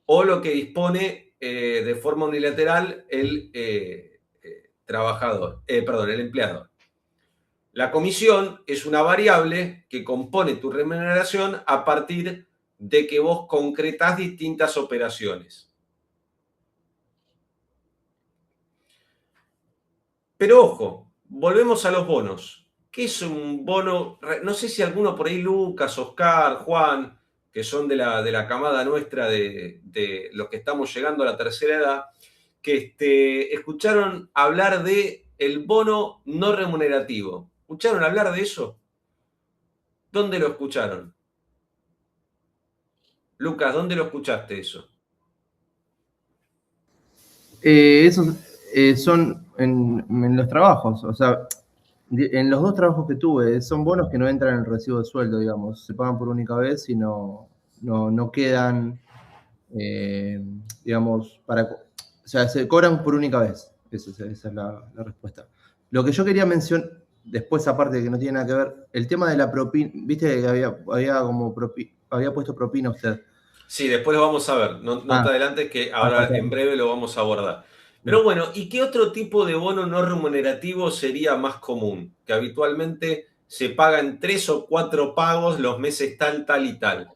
o lo que dispone de forma unilateral el el empleador. La comisión es una variable que compone tu remuneración a partir de que vos concretás distintas operaciones. Pero ojo, volvemos a los bonos. ¿Qué es un bono? No sé si alguno por ahí, Lucas, Oscar, Juan, que son de la camada nuestra de los que estamos llegando a la tercera edad, que escucharon hablar de el bono no remunerativo. ¿Escucharon hablar de eso? ¿Dónde lo escucharon? Lucas, ¿dónde lo escuchaste eso? Esos son en los trabajos, o sea, en los dos trabajos que tuve, son bonos que no entran en el recibo de sueldo, digamos, se pagan por única vez y no quedan, digamos, o sea, se cobran por única vez. Esa es la respuesta. Lo que yo quería mencionar, después aparte de que no tiene nada que ver, el tema de la propina, viste que había puesto propina usted. Sí, después lo vamos a ver. No te adelantes que ahora en breve lo vamos a abordar. Pero bueno, ¿y qué otro tipo de bono no remunerativo sería más común? Que habitualmente se paga en 3 o 4 pagos los meses tal, tal y tal.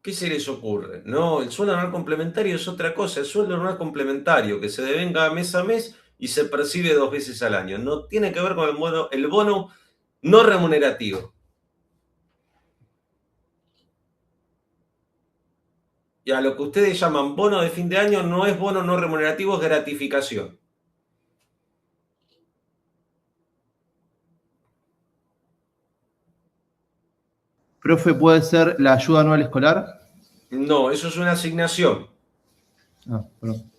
¿Qué se les ocurre? No, el sueldo anual complementario es otra cosa. El sueldo anual complementario que se devenga mes a mes y se percibe 2 veces al año. No tiene que ver con el bono no remunerativo. Y a lo que ustedes llaman bono de fin de año no es bono no remunerativo, es gratificación. Profe, ¿puede ser la ayuda anual escolar? No, eso es una asignación. Perdón.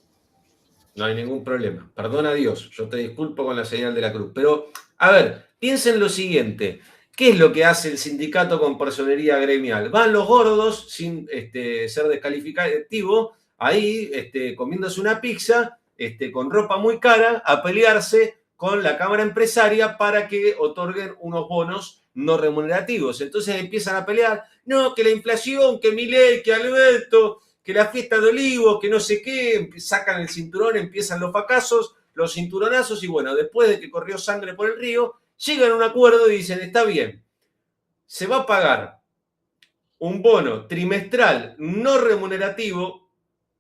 No hay ningún problema. Perdona a Dios, yo te disculpo con la señal de la cruz. Pero, a ver, piensen lo siguiente. ¿Qué es lo que hace el sindicato con personería gremial? Van los gordos, sin ser descalificativo, ahí comiéndose una pizza, con ropa muy cara, a pelearse con la Cámara Empresaria para que otorguen unos bonos no remunerativos. Entonces empiezan a pelear, no, que la inflación, que Milei, que Alberto, que la fiesta de Olivos, que no sé qué, sacan el cinturón, empiezan los fracasos, los cinturonazos, y bueno, después de que corrió sangre por el río, llegan a un acuerdo y dicen, está bien, se va a pagar un bono trimestral no remunerativo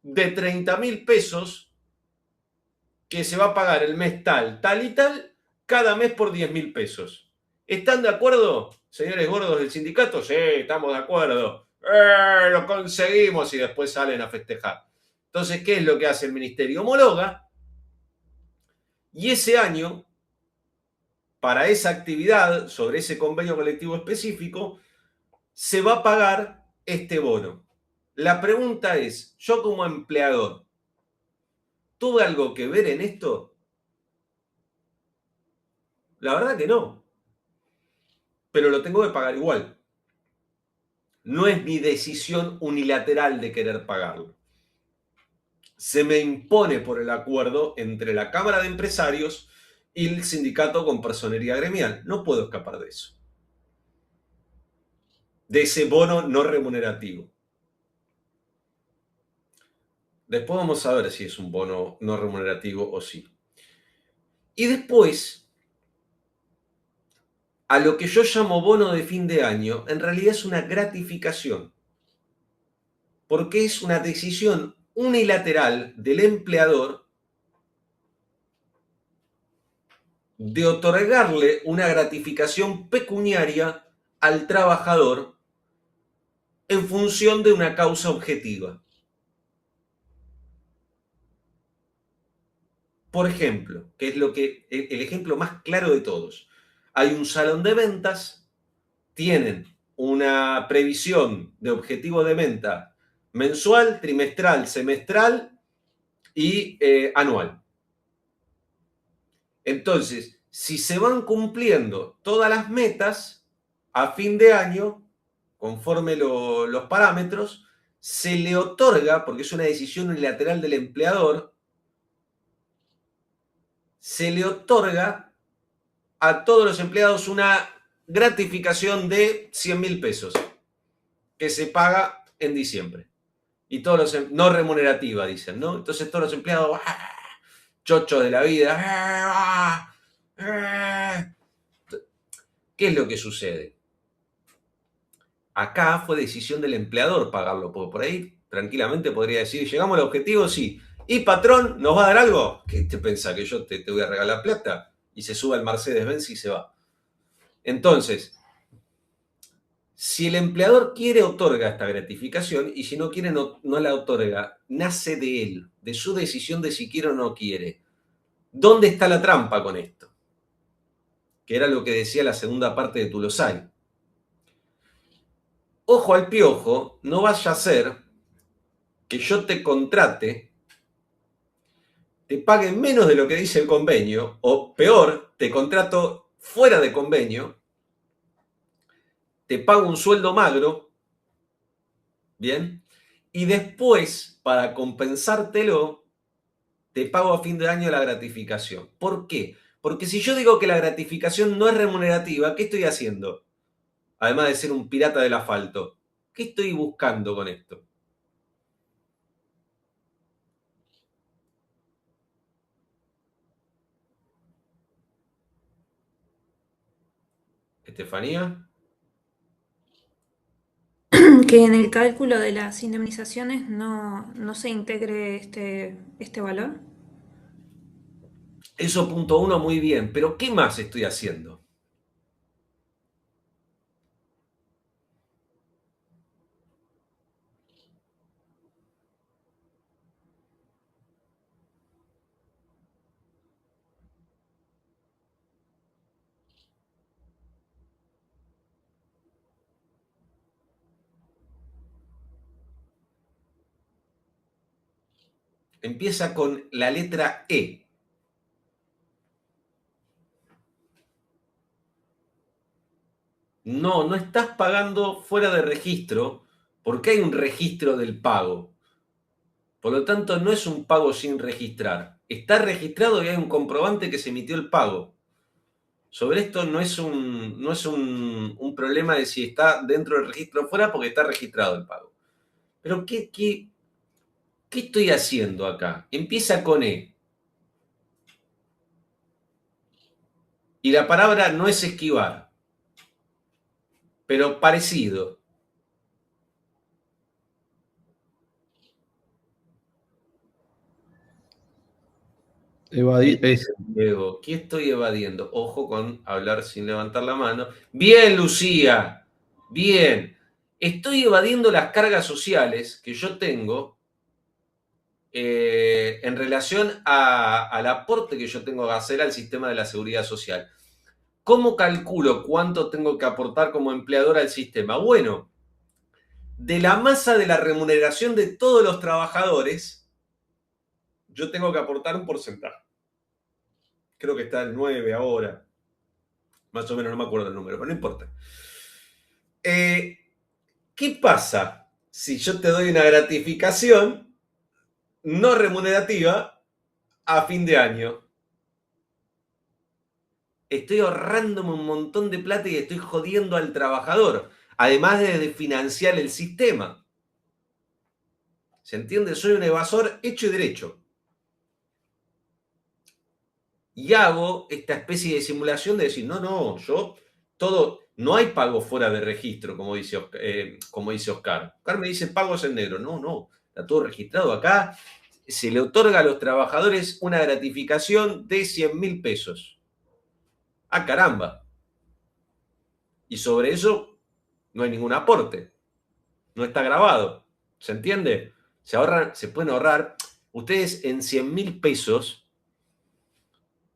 de 30.000 pesos que se va a pagar el mes tal, tal y tal, cada mes por 10.000 pesos. ¿Están de acuerdo, señores gordos del sindicato? Sí, estamos de acuerdo. Lo conseguimos, y después salen a festejar. Entonces, ¿qué es lo que hace el ministerio? Homologa, y ese año, para esa actividad, sobre ese convenio colectivo específico, se va a pagar este bono. La pregunta es, yo como empleador, ¿tuve algo que ver en esto? La verdad que no. Pero lo tengo que pagar igual. No es mi decisión unilateral de querer pagarlo. Se me impone por el acuerdo entre la Cámara de Empresarios y el sindicato con personería gremial. No puedo escapar de eso. De ese bono no remunerativo. Después vamos a ver si es un bono no remunerativo o sí. Y después, a lo que yo llamo bono de fin de año, en realidad es una gratificación. Porque es una decisión unilateral del empleador de otorgarle una gratificación pecuniaria al trabajador en función de una causa objetiva. Por ejemplo, que es el ejemplo más claro de todos. Hay un salón de ventas, tienen una previsión de objetivo de venta mensual, trimestral, semestral y anual. Entonces, si se van cumpliendo todas las metas, a fin de año, conforme los parámetros, se le otorga, porque es una decisión unilateral del empleador, se le otorga a todos los empleados una gratificación de 100.000 pesos que se paga en diciembre. Y todos los, no remunerativa, dicen, ¿no? Entonces todos los empleados, chochos de la vida. ¿Qué es lo que sucede? Acá fue decisión del empleador pagarlo, porque por ahí tranquilamente podría decir, llegamos al objetivo, sí. ¿Y patrón, nos va a dar algo? ¿Qué te pensás que yo te voy a regalar plata? Y se sube al Mercedes-Benz y se va. Entonces, si el empleador quiere, otorga esta gratificación, y si no quiere, no la otorga. Nace de él, de su decisión de si quiere o no quiere. ¿Dónde está la trampa con esto? Que era lo que decía la segunda parte de Tulosay. Ojo al piojo, no vaya a ser que yo te contrate, te pague menos de lo que dice el convenio, o peor, te contrato fuera de convenio, te pago un sueldo magro, ¿bien? Y después, para compensártelo, te pago a fin de año la gratificación. ¿Por qué? Porque si yo digo que la gratificación no es remunerativa, ¿qué estoy haciendo? Además de ser un pirata del asfalto, ¿qué estoy buscando con esto? Estefanía. Que en el cálculo de las indemnizaciones no se integre este valor. Eso punto uno, muy bien. Pero ¿qué más estoy haciendo? Empieza con la letra E. No estás pagando fuera de registro porque hay un registro del pago. Por lo tanto, no es un pago sin registrar. Está registrado y hay un comprobante que se emitió el pago. Sobre esto no es un problema de si está dentro del registro o fuera, porque está registrado el pago. Pero ¿qué estoy haciendo acá? Empieza con E. Y la palabra no es esquivar, pero parecido. Evadir es. Diego, ¿qué estoy evadiendo? Ojo con hablar sin levantar la mano. Bien, Lucía. Bien. Estoy evadiendo las cargas sociales que yo tengo en relación al aporte que yo tengo que hacer al sistema de la seguridad social. ¿Cómo calculo cuánto tengo que aportar como empleador al sistema? Bueno, de la masa de la remuneración de todos los trabajadores, yo tengo que aportar un porcentaje. Creo que está el 9 ahora. Más o menos, no me acuerdo el número, pero no importa. ¿Qué pasa si yo te doy una gratificación no remunerativa a fin de año? Estoy ahorrándome un montón de plata y estoy jodiendo al trabajador, además de financiar el sistema. ¿Se entiende? Soy un evasor hecho y derecho. Y hago esta especie de simulación de decir, yo todo, no hay pago fuera de registro, como dice Oscar. Oscar me dice pagos en negro. No, está todo registrado acá. Se le otorga a los trabajadores una gratificación de 100.000 pesos. ¡Ah, caramba! Y sobre eso no hay ningún aporte. No está grabado. ¿Se entiende? Se pueden ahorrar. Ustedes en 100.000 pesos,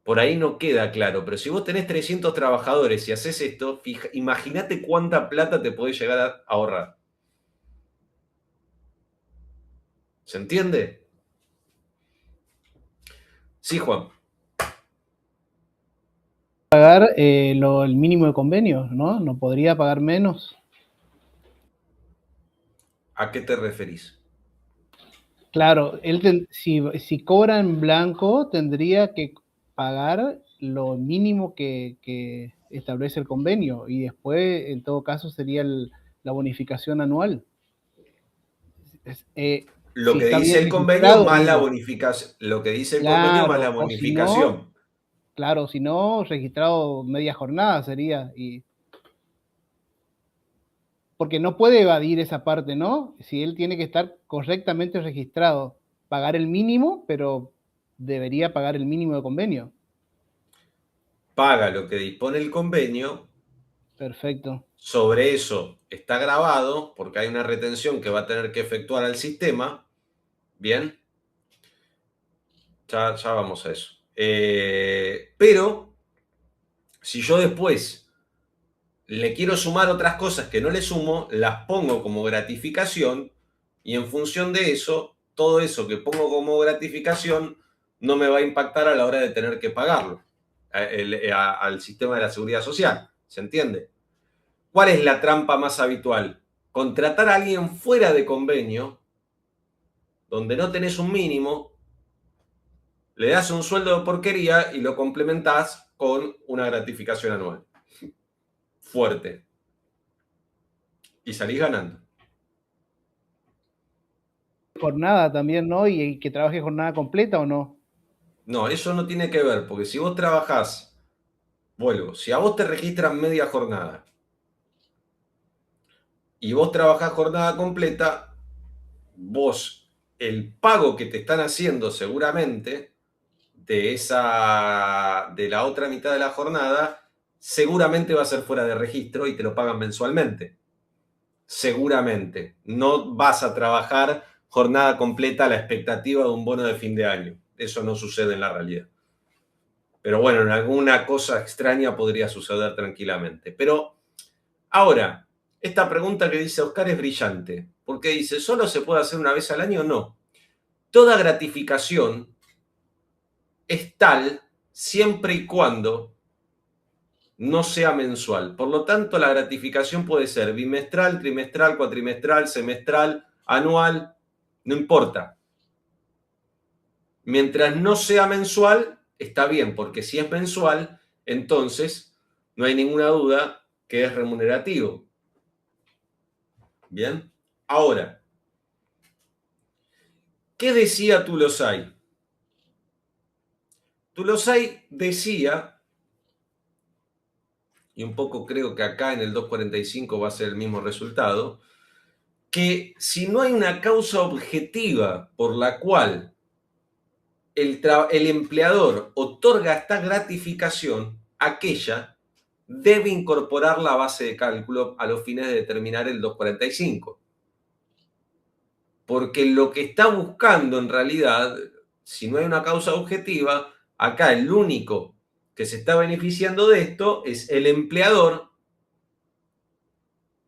por ahí no queda claro, pero si vos tenés 300 trabajadores y haces esto, imagínate cuánta plata te podés llegar a ahorrar. ¿Se entiende? Sí, Juan. pagar el mínimo de convenio, ¿no? No podría pagar menos. ¿A qué te referís? Claro, si cobra en blanco, tendría que pagar lo mínimo que establece el convenio y después, en todo caso, sería la bonificación anual. Lo Si que está dice bien el convenio registrado, más la digo. bonificación. Lo que dice el convenio más la Claro, o si no, bonificación. claro, si no, registrado media jornada sería. Porque no puede evadir esa parte, ¿no? Si él tiene que estar correctamente registrado, pagar el mínimo, pero debería pagar el mínimo de convenio. Paga lo que dispone el convenio. Perfecto. Sobre eso está grabado, porque hay una retención que va a tener que efectuar al sistema. Bien, ya vamos a eso. Pero, si yo después le quiero sumar otras cosas que no le sumo, las pongo como gratificación y en función de eso, todo eso que pongo como gratificación no me va a impactar a la hora de tener que pagarlo al sistema de la seguridad social. ¿Se entiende? ¿Cuál es la trampa más habitual? Contratar a alguien fuera de convenio, donde no tenés un mínimo, le das un sueldo de porquería y lo complementás con una gratificación anual. Fuerte. Y salís ganando. Jornada también, ¿no? Y que trabaje jornada completa o no. No, eso no tiene que ver, porque si vos trabajás, vuelvo, si a vos te registran media jornada y vos trabajás jornada completa, vos, el pago que te están haciendo seguramente de la otra mitad de la jornada, seguramente va a ser fuera de registro y te lo pagan mensualmente. Seguramente. No vas a trabajar jornada completa a la expectativa de un bono de fin de año. Eso no sucede en la realidad. Pero bueno, en alguna cosa extraña podría suceder tranquilamente. Pero ahora, esta pregunta que dice Oscar es brillante, porque dice, ¿solo se puede hacer una vez al año? No. Toda gratificación es tal siempre y cuando no sea mensual. Por lo tanto, la gratificación puede ser bimestral, trimestral, cuatrimestral, semestral, anual, no importa. Mientras no sea mensual, está bien, porque si es mensual, entonces no hay ninguna duda que es remunerativo. Bien. Ahora, ¿qué decía Tulosay? Tulosay decía, y un poco creo que acá en el 245 va a ser el mismo resultado, que si no hay una causa objetiva por la cual el empleador otorga esta gratificación, aquella debe incorporar la base de cálculo a los fines de determinar el 245. Porque lo que está buscando en realidad, si no hay una causa objetiva, acá el único que se está beneficiando de esto es el empleador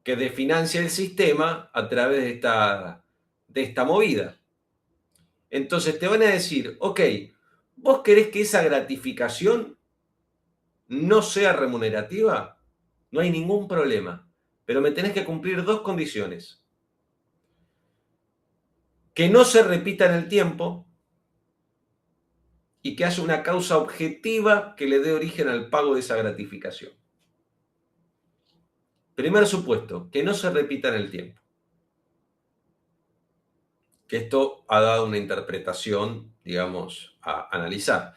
que desfinancia el sistema a través de esta movida. Entonces te van a decir, ok, ¿vos querés que esa gratificación no sea remunerativa? No hay ningún problema, pero me tenés que cumplir dos condiciones. Que no se repita en el tiempo y que haya una causa objetiva que le dé origen al pago de esa gratificación. Primer supuesto, que no se repita en el tiempo. Que esto ha dado una interpretación, digamos, a analizar.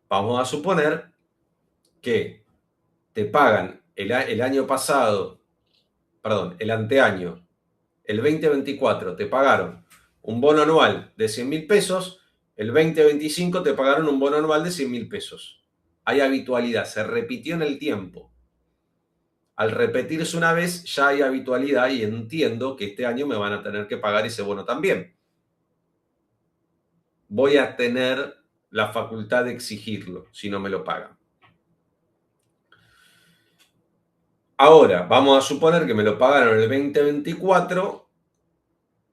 Vamos a suponer que te pagan el año pasado, perdón, el anteaño, el 2024, te pagaron un bono anual de 100.000 pesos, el 2025 te pagaron un bono anual de 100.000 pesos. Hay habitualidad, se repitió en el tiempo. Al repetirse una vez ya hay habitualidad y entiendo que este año me van a tener que pagar ese bono también. Voy a tener la facultad de exigirlo si no me lo pagan. Ahora, vamos a suponer que me lo pagaron en el 2024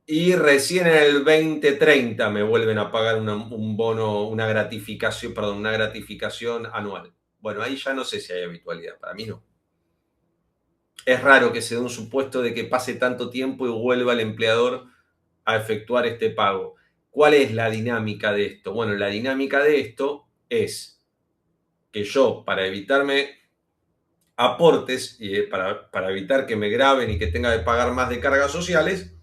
y recién en el 2030 me vuelven a pagar un bono, una gratificación anual. Bueno, ahí ya no sé si hay habitualidad, para mí no. Es raro que se dé un supuesto de que pase tanto tiempo y vuelva el empleador a efectuar este pago. ¿Cuál es la dinámica de esto? Bueno, la dinámica de esto es que yo, para evitarme aportes y para evitar que me graben y que tenga que pagar más de cargas sociales,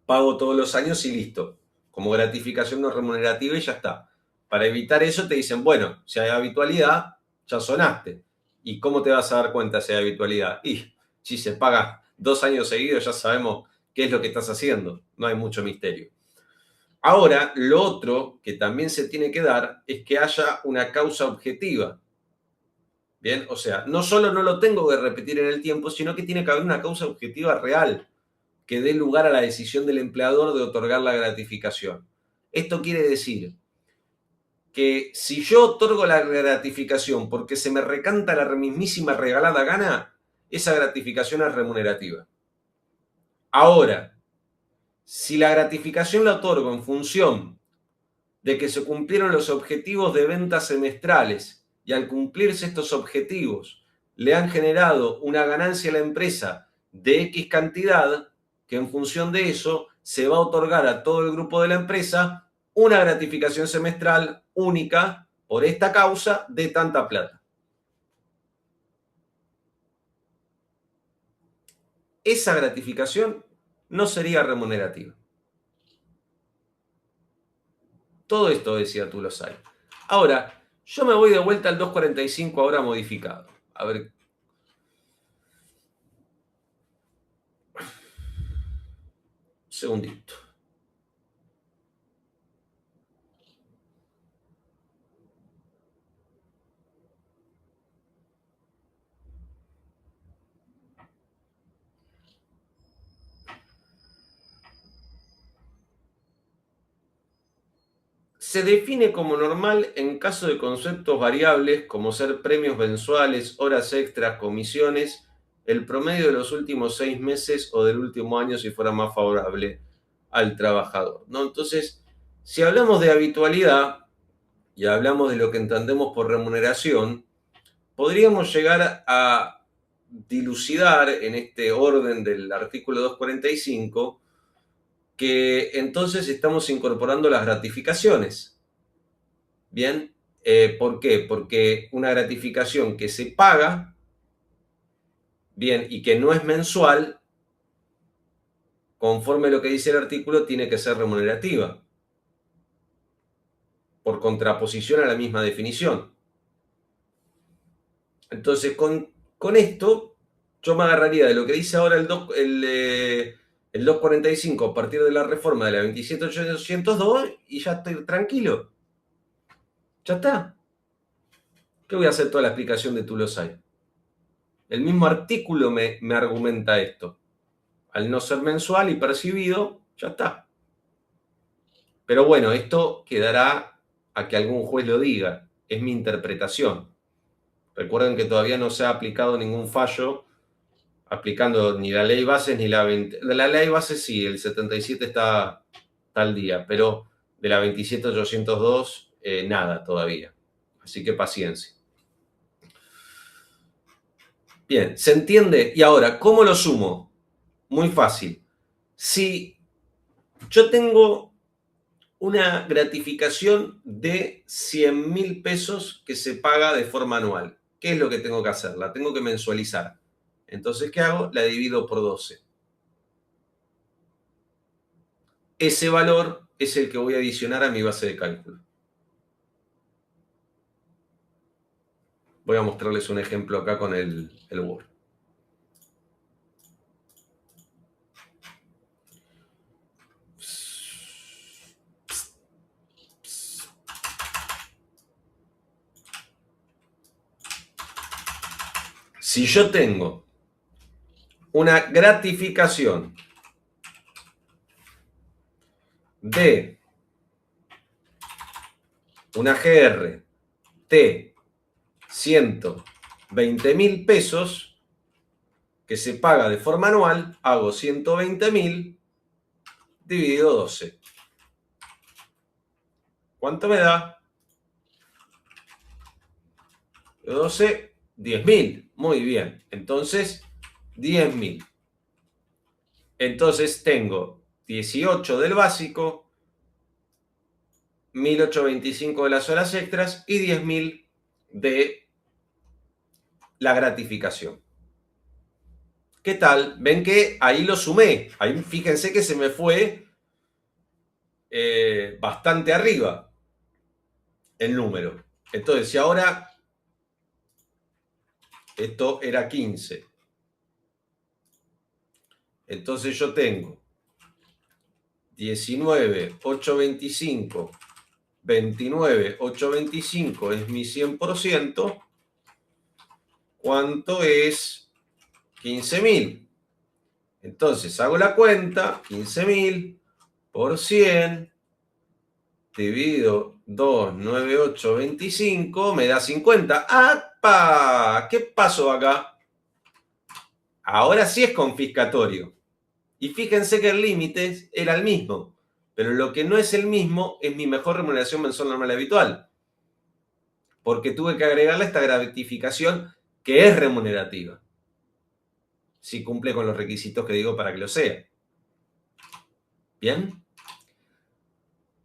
pago todos los años y listo, como gratificación no remunerativa y ya está. Para evitar eso te dicen, bueno, si hay habitualidad, ya sonaste. ¿Y cómo te vas a dar cuenta si hay habitualidad? Y si se paga 2 años seguidos, ya sabemos qué es lo que estás haciendo. No hay mucho misterio. Ahora, lo otro que también se tiene que dar es que haya una causa objetiva. Bien, o sea, no solo no lo tengo que repetir en el tiempo, sino que tiene que haber una causa objetiva real que dé lugar a la decisión del empleador de otorgar la gratificación. Esto quiere decir que si yo otorgo la gratificación porque se me recanta la mismísima regalada gana, esa gratificación es remunerativa. Ahora, si la gratificación la otorgo en función de que se cumplieron los objetivos de ventas semestrales y al cumplirse estos objetivos le han generado una ganancia a la empresa de X cantidad, que en función de eso se va a otorgar a todo el grupo de la empresa una gratificación semestral única por esta causa de tanta plata. Esa gratificación no sería remunerativa. Todo esto decía Tulosay. Ahora, yo me voy de vuelta al 245 ahora modificado. A ver. Segundito. Se define como normal en caso de conceptos variables como ser premios mensuales, horas extras, comisiones, el promedio de los últimos 6 meses o del último año si fuera más favorable al trabajador, ¿no? Entonces, si hablamos de habitualidad y hablamos de lo que entendemos por remuneración, podríamos llegar a dilucidar en este orden del artículo 245 que entonces estamos incorporando las gratificaciones. ¿Bien? ¿Por qué? Porque una gratificación que se paga, bien, y que no es mensual, conforme a lo que dice el artículo, tiene que ser remunerativa, por contraposición a la misma definición. Entonces, con esto, yo me agarraría de lo que dice ahora el 245 a partir de la reforma de la 27.802 y ya estoy tranquilo. Ya está. ¿Qué voy a hacer toda la explicación de Tulosay? El mismo artículo me argumenta esto. Al no ser mensual y percibido, ya está. Pero bueno, esto quedará a que algún juez lo diga. Es mi interpretación. Recuerden que todavía no se ha aplicado ningún fallo aplicando ni la ley base ni la 20. De la ley base sí, el 77 está al día, pero de la 27.802 nada todavía. Así que paciencia. Bien, ¿se entiende? Y ahora, ¿cómo lo sumo? Muy fácil. Si yo tengo una gratificación de 100.000 pesos que se paga de forma anual, ¿qué es lo que tengo que hacer? La tengo que mensualizar. Entonces, ¿qué hago? La divido por 12. Ese valor es el que voy a adicionar a mi base de cálculo. Voy a mostrarles un ejemplo acá con el Word. Si yo tengo una gratificación de una GR T 120.000 pesos que se paga de forma anual, hago 120.000 dividido 12. ¿Cuánto me da? 12, 10.000. Muy bien. Entonces, 10.000. Entonces tengo 18 del básico, 1.825 de las horas extras y 10.000 de la gratificación. ¿Qué tal? Ven que ahí lo sumé. Ahí fíjense que se me fue bastante arriba el número. Entonces, si ahora esto era 15. Entonces yo tengo 19,825, 29,825 es mi 100%. ¿Cuánto es 15.000? Entonces hago la cuenta, 15.000 por 100 dividido 2,9825 me da 50. ¡Apa! ¿Qué pasó acá? Ahora sí es confiscatorio. Y fíjense que el límite era el mismo, pero lo que no es el mismo es mi mejor remuneración mensual normal habitual, porque tuve que agregarle esta gratificación que es remunerativa, si cumple con los requisitos que digo para que lo sea. ¿Bien?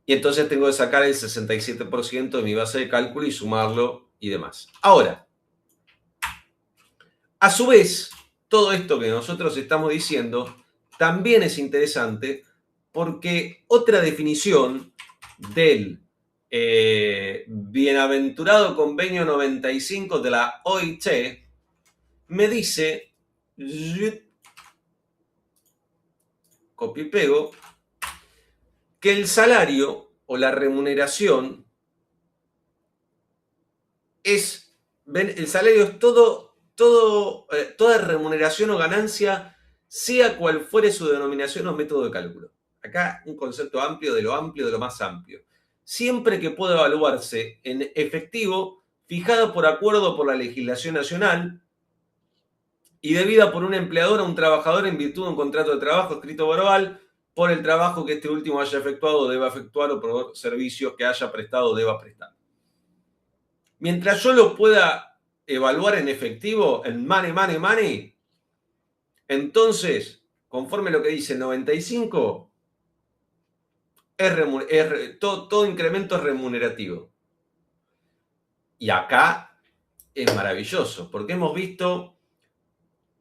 Y entonces tengo que sacar el 67% de mi base de cálculo y sumarlo y demás. Ahora, a su vez, todo esto que nosotros estamos diciendo también es interesante porque otra definición del bienaventurado convenio 95 de la OIT me dice, copio y pego, que el salario o la remuneración es, el salario es toda remuneración o ganancia, sea cual fuere su denominación o método de cálculo. Acá un concepto amplio, de lo más amplio. Siempre que pueda evaluarse en efectivo, fijado por acuerdo por la legislación nacional y debida por un empleador a un trabajador en virtud de un contrato de trabajo escrito verbal por el trabajo que este último haya efectuado o deba efectuar o por servicios que haya prestado o deba prestar. Mientras yo lo pueda evaluar en efectivo, en money, entonces, conforme lo que dice el 95, todo incremento es remunerativo. Y acá es maravilloso, porque hemos visto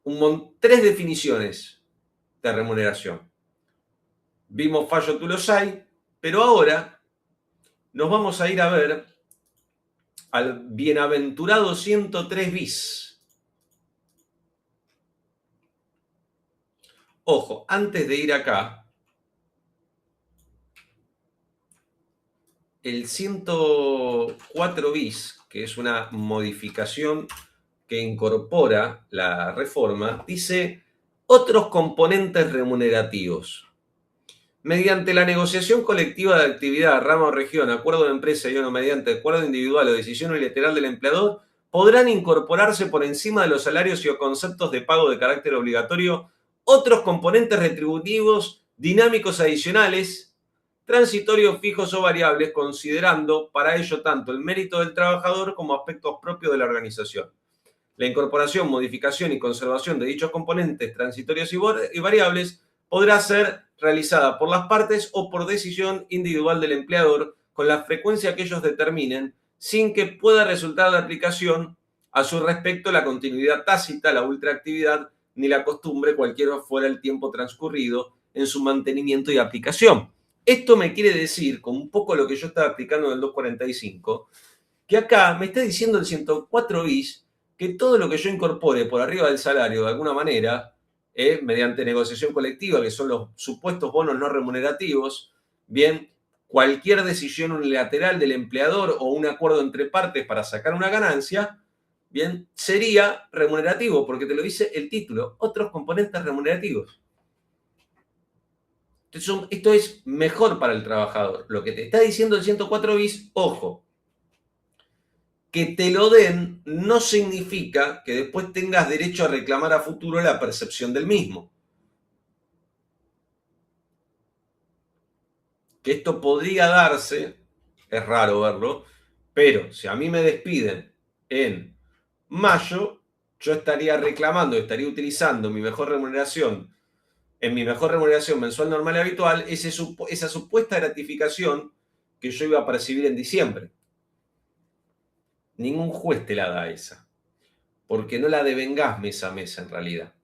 3 definiciones de remuneración. Vimos fallo Tulosay, pero ahora nos vamos a ir a ver al bienaventurado 103 bis. Ojo, antes de ir acá, el 104 bis, que es una modificación que incorpora la reforma, dice otros componentes remunerativos. Mediante la negociación colectiva de actividad, rama o región, acuerdo de empresa y o mediante acuerdo individual o decisión unilateral del empleador, podrán incorporarse por encima de los salarios y o conceptos de pago de carácter obligatorio otros componentes retributivos dinámicos adicionales, transitorios, fijos o variables, considerando para ello tanto el mérito del trabajador como aspectos propios de la organización. La incorporación, modificación y conservación de dichos componentes transitorios y variables podrá ser realizada por las partes o por decisión individual del empleador con la frecuencia que ellos determinen, sin que pueda resultar de aplicación a su respecto la continuidad tácita, la ultraactividad ni la costumbre, cualquiera fuera el tiempo transcurrido en su mantenimiento y aplicación. Esto me quiere decir, con un poco lo que yo estaba explicando en el 245, que acá me está diciendo el 104 bis que todo lo que yo incorpore por arriba del salario de alguna manera, mediante negociación colectiva, que son los supuestos bonos no remunerativos, bien, cualquier decisión unilateral del empleador o un acuerdo entre partes para sacar una ganancia, bien, sería remunerativo, porque te lo dice el título, otros componentes remunerativos. Entonces, esto es mejor para el trabajador. Lo que te está diciendo el 104 bis, ojo, que te lo den no significa que después tengas derecho a reclamar a futuro la percepción del mismo. Que esto podría darse, es raro verlo, pero si a mí me despiden en mayo yo estaría reclamando, estaría utilizando mi mejor remuneración, en mi mejor remuneración mensual normal y habitual, esa supuesta gratificación que yo iba a percibir en diciembre. Ningún juez te la da esa, porque no la devengás mes a mes en realidad.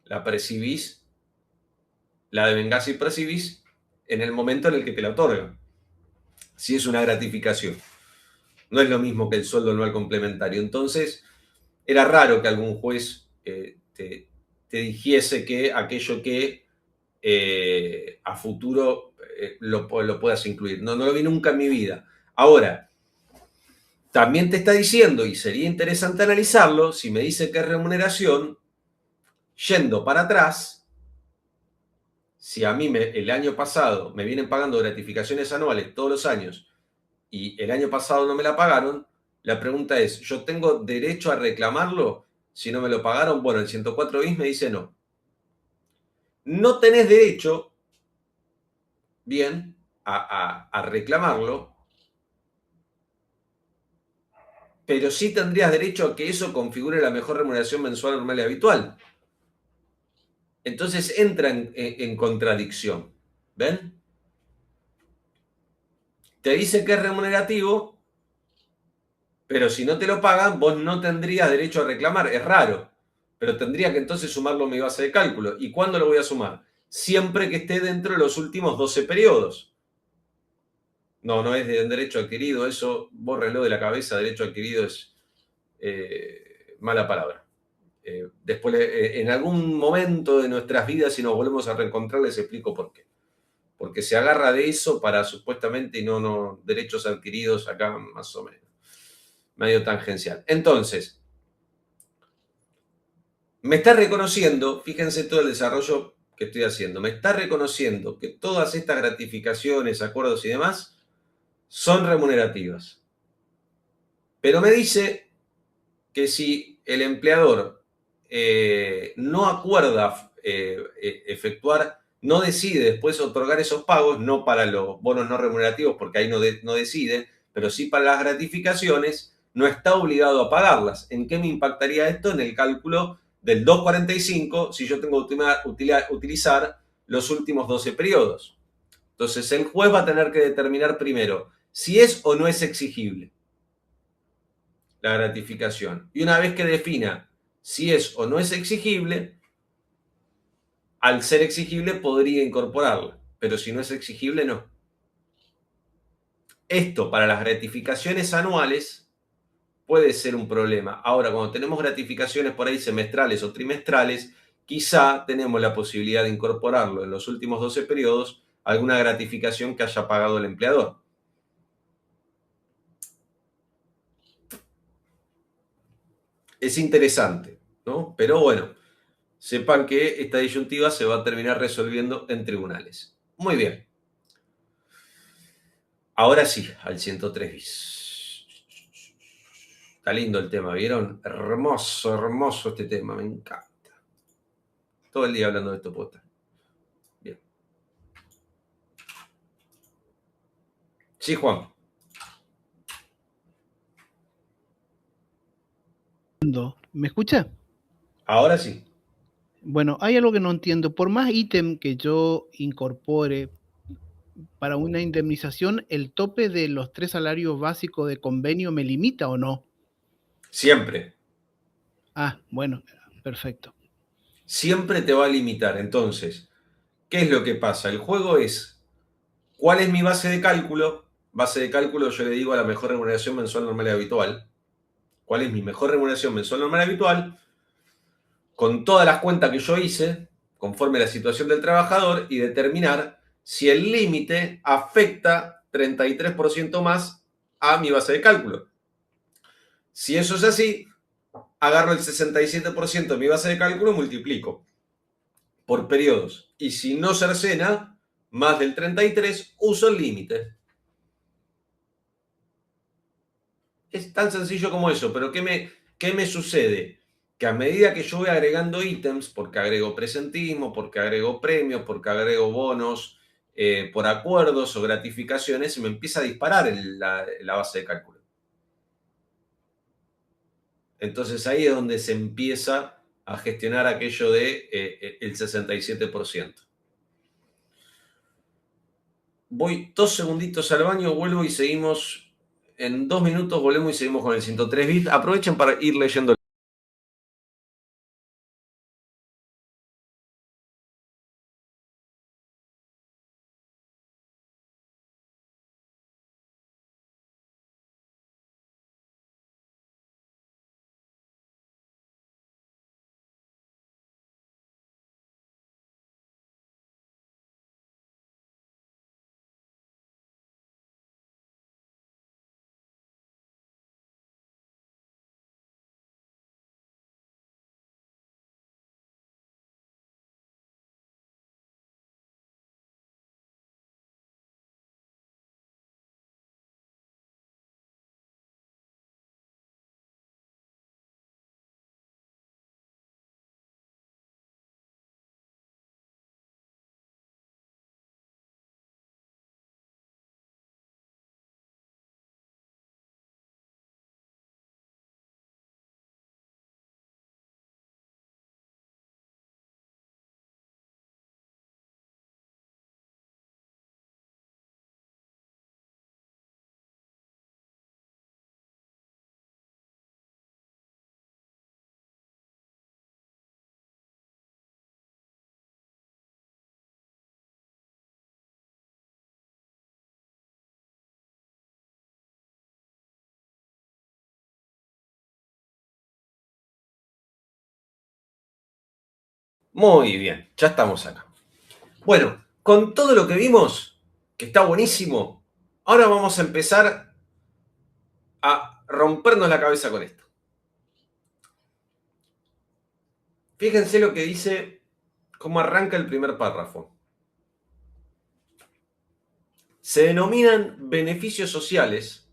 La percibís, la devengás y percibís en el momento en el que te la otorgan. Si es una gratificación. No es lo mismo que el sueldo anual complementario. Entonces, era raro que algún juez te dijese que aquello que a futuro lo puedas incluir. No lo vi nunca en mi vida. Ahora, también te está diciendo, y sería interesante analizarlo, si me dice que es remuneración, yendo para atrás, si a mí el año pasado me vienen pagando gratificaciones anuales todos los años y el año pasado no me la pagaron, la pregunta es, ¿yo tengo derecho a reclamarlo si no me lo pagaron? Bueno, el 104 bis me dice no. No tenés derecho, bien, a reclamarlo, pero sí tendrías derecho a que eso configure la mejor remuneración mensual normal y habitual. Entonces entra en contradicción. ¿Ven? Te dice que es remunerativo, pero si no te lo pagan, vos no tendrías derecho a reclamar. Es raro, pero tendría que entonces sumarlo a mi base de cálculo. ¿Y cuándo lo voy a sumar? Siempre que esté dentro de los últimos 12 periodos. No es de derecho adquirido, eso bórrelo de la cabeza, derecho adquirido es mala palabra. Después, en algún momento de nuestras vidas, si nos volvemos a reencontrar, les explico por qué. Porque se agarra de eso para supuestamente no derechos adquiridos acá más o menos. Medio tangencial. Entonces, me está reconociendo, fíjense todo el desarrollo que estoy haciendo, me está reconociendo que todas estas gratificaciones, acuerdos y demás son remunerativas. Pero me dice que si el empleador no acuerda efectuar, no decide después otorgar esos pagos, no para los bonos no remunerativos, porque ahí no decide, pero sí para las gratificaciones, no está obligado a pagarlas. ¿En qué me impactaría esto? En el cálculo del 245, si yo tengo que utilizar los últimos 12 periodos. Entonces, el juez va a tener que determinar primero si es o no es exigible la gratificación. Y una vez que defina si es o no es exigible, al ser exigible podría incorporarla, pero si no es exigible, no. Esto para las gratificaciones anuales puede ser un problema. Ahora, cuando tenemos gratificaciones por ahí semestrales o trimestrales, quizá tenemos la posibilidad de incorporarlo en los últimos 12 periodos alguna gratificación que haya pagado el empleador. Es interesante, ¿no? Pero bueno, sepan que esta disyuntiva se va a terminar resolviendo en tribunales. Muy bien. Ahora sí, al 103 bis. Está lindo el tema, ¿vieron? Hermoso, hermoso este tema, me encanta. Todo el día hablando de esto puedo estar. Bien. Sí, Juan. ¿Me escucha? Ahora sí. Bueno, hay algo que no entiendo. Por más ítem que yo incorpore para una indemnización, ¿el tope de los 3 salarios básicos de convenio me limita o no? Siempre. Ah, bueno, perfecto. Siempre te va a limitar. Entonces, ¿qué es lo que pasa? El juego es, ¿cuál es mi base de cálculo? Base de cálculo yo le digo a la mejor remuneración mensual normal y habitual. ¿Cuál es mi mejor remuneración mensual normal y habitual? Con todas las cuentas que yo hice, conforme a la situación del trabajador, y determinar si el límite afecta 33% más a mi base de cálculo. Si eso es así, agarro el 67% de mi base de cálculo y multiplico por periodos. Y si no cercena más del 33, uso el límite. Es tan sencillo como eso, pero ¿qué me sucede? Que a medida que yo voy agregando ítems, porque agrego presentismo, porque agrego premios, porque agrego bonos, por acuerdos o gratificaciones, se me empieza a disparar la base de cálculo. Entonces ahí es donde se empieza a gestionar aquello de el 67%. Voy 2 segunditos al baño, vuelvo y seguimos. En 2 minutos volvemos y seguimos con el 103 bit. Aprovechen para ir leyendo. Muy bien, ya estamos acá. Bueno, con todo lo que vimos, que está buenísimo, ahora vamos a empezar a rompernos la cabeza con esto. Fíjense lo que dice, cómo arranca el primer párrafo. Se denominan beneficios sociales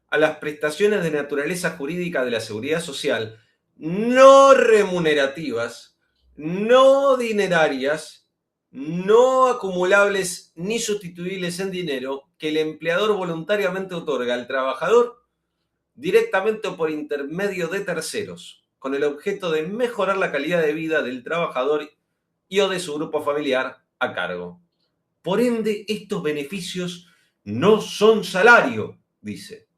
a las prestaciones de naturaleza jurídica de la seguridad social no remunerativas, no dinerarias, no acumulables ni sustituibles en dinero que el empleador voluntariamente otorga al trabajador directamente o por intermedio de terceros, con el objeto de mejorar la calidad de vida del trabajador y o de su grupo familiar a cargo. Por ende, estos beneficios no son salario, dice.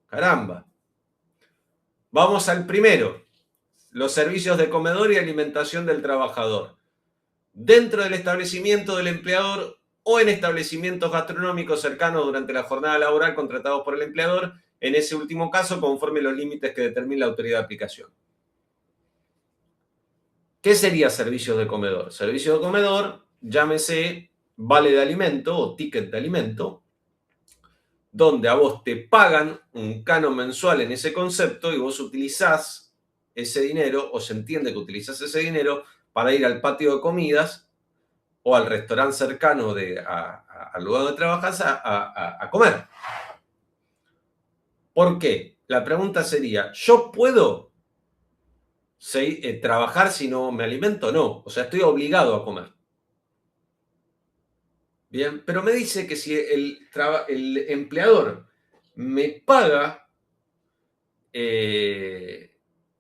Caramba. Vamos al primero. Los servicios de comedor y alimentación del trabajador. Dentro del establecimiento del empleador o en establecimientos gastronómicos cercanos durante la jornada laboral contratados por el empleador, en ese último caso, conforme los límites que determine la autoridad de aplicación. ¿Qué sería servicios de comedor? Servicio de comedor, llámese vale de alimento o ticket de alimento, donde a vos te pagan un canon mensual en ese concepto y vos utilizás ese dinero, o se entiende que utilizás ese dinero para ir al patio de comidas o al restaurante cercano al lugar donde trabajas a comer. ¿Por qué? La pregunta sería, ¿yo puedo trabajar si no me alimento? No, o sea, estoy obligado a comer. Bien, pero me dice que si el empleador me paga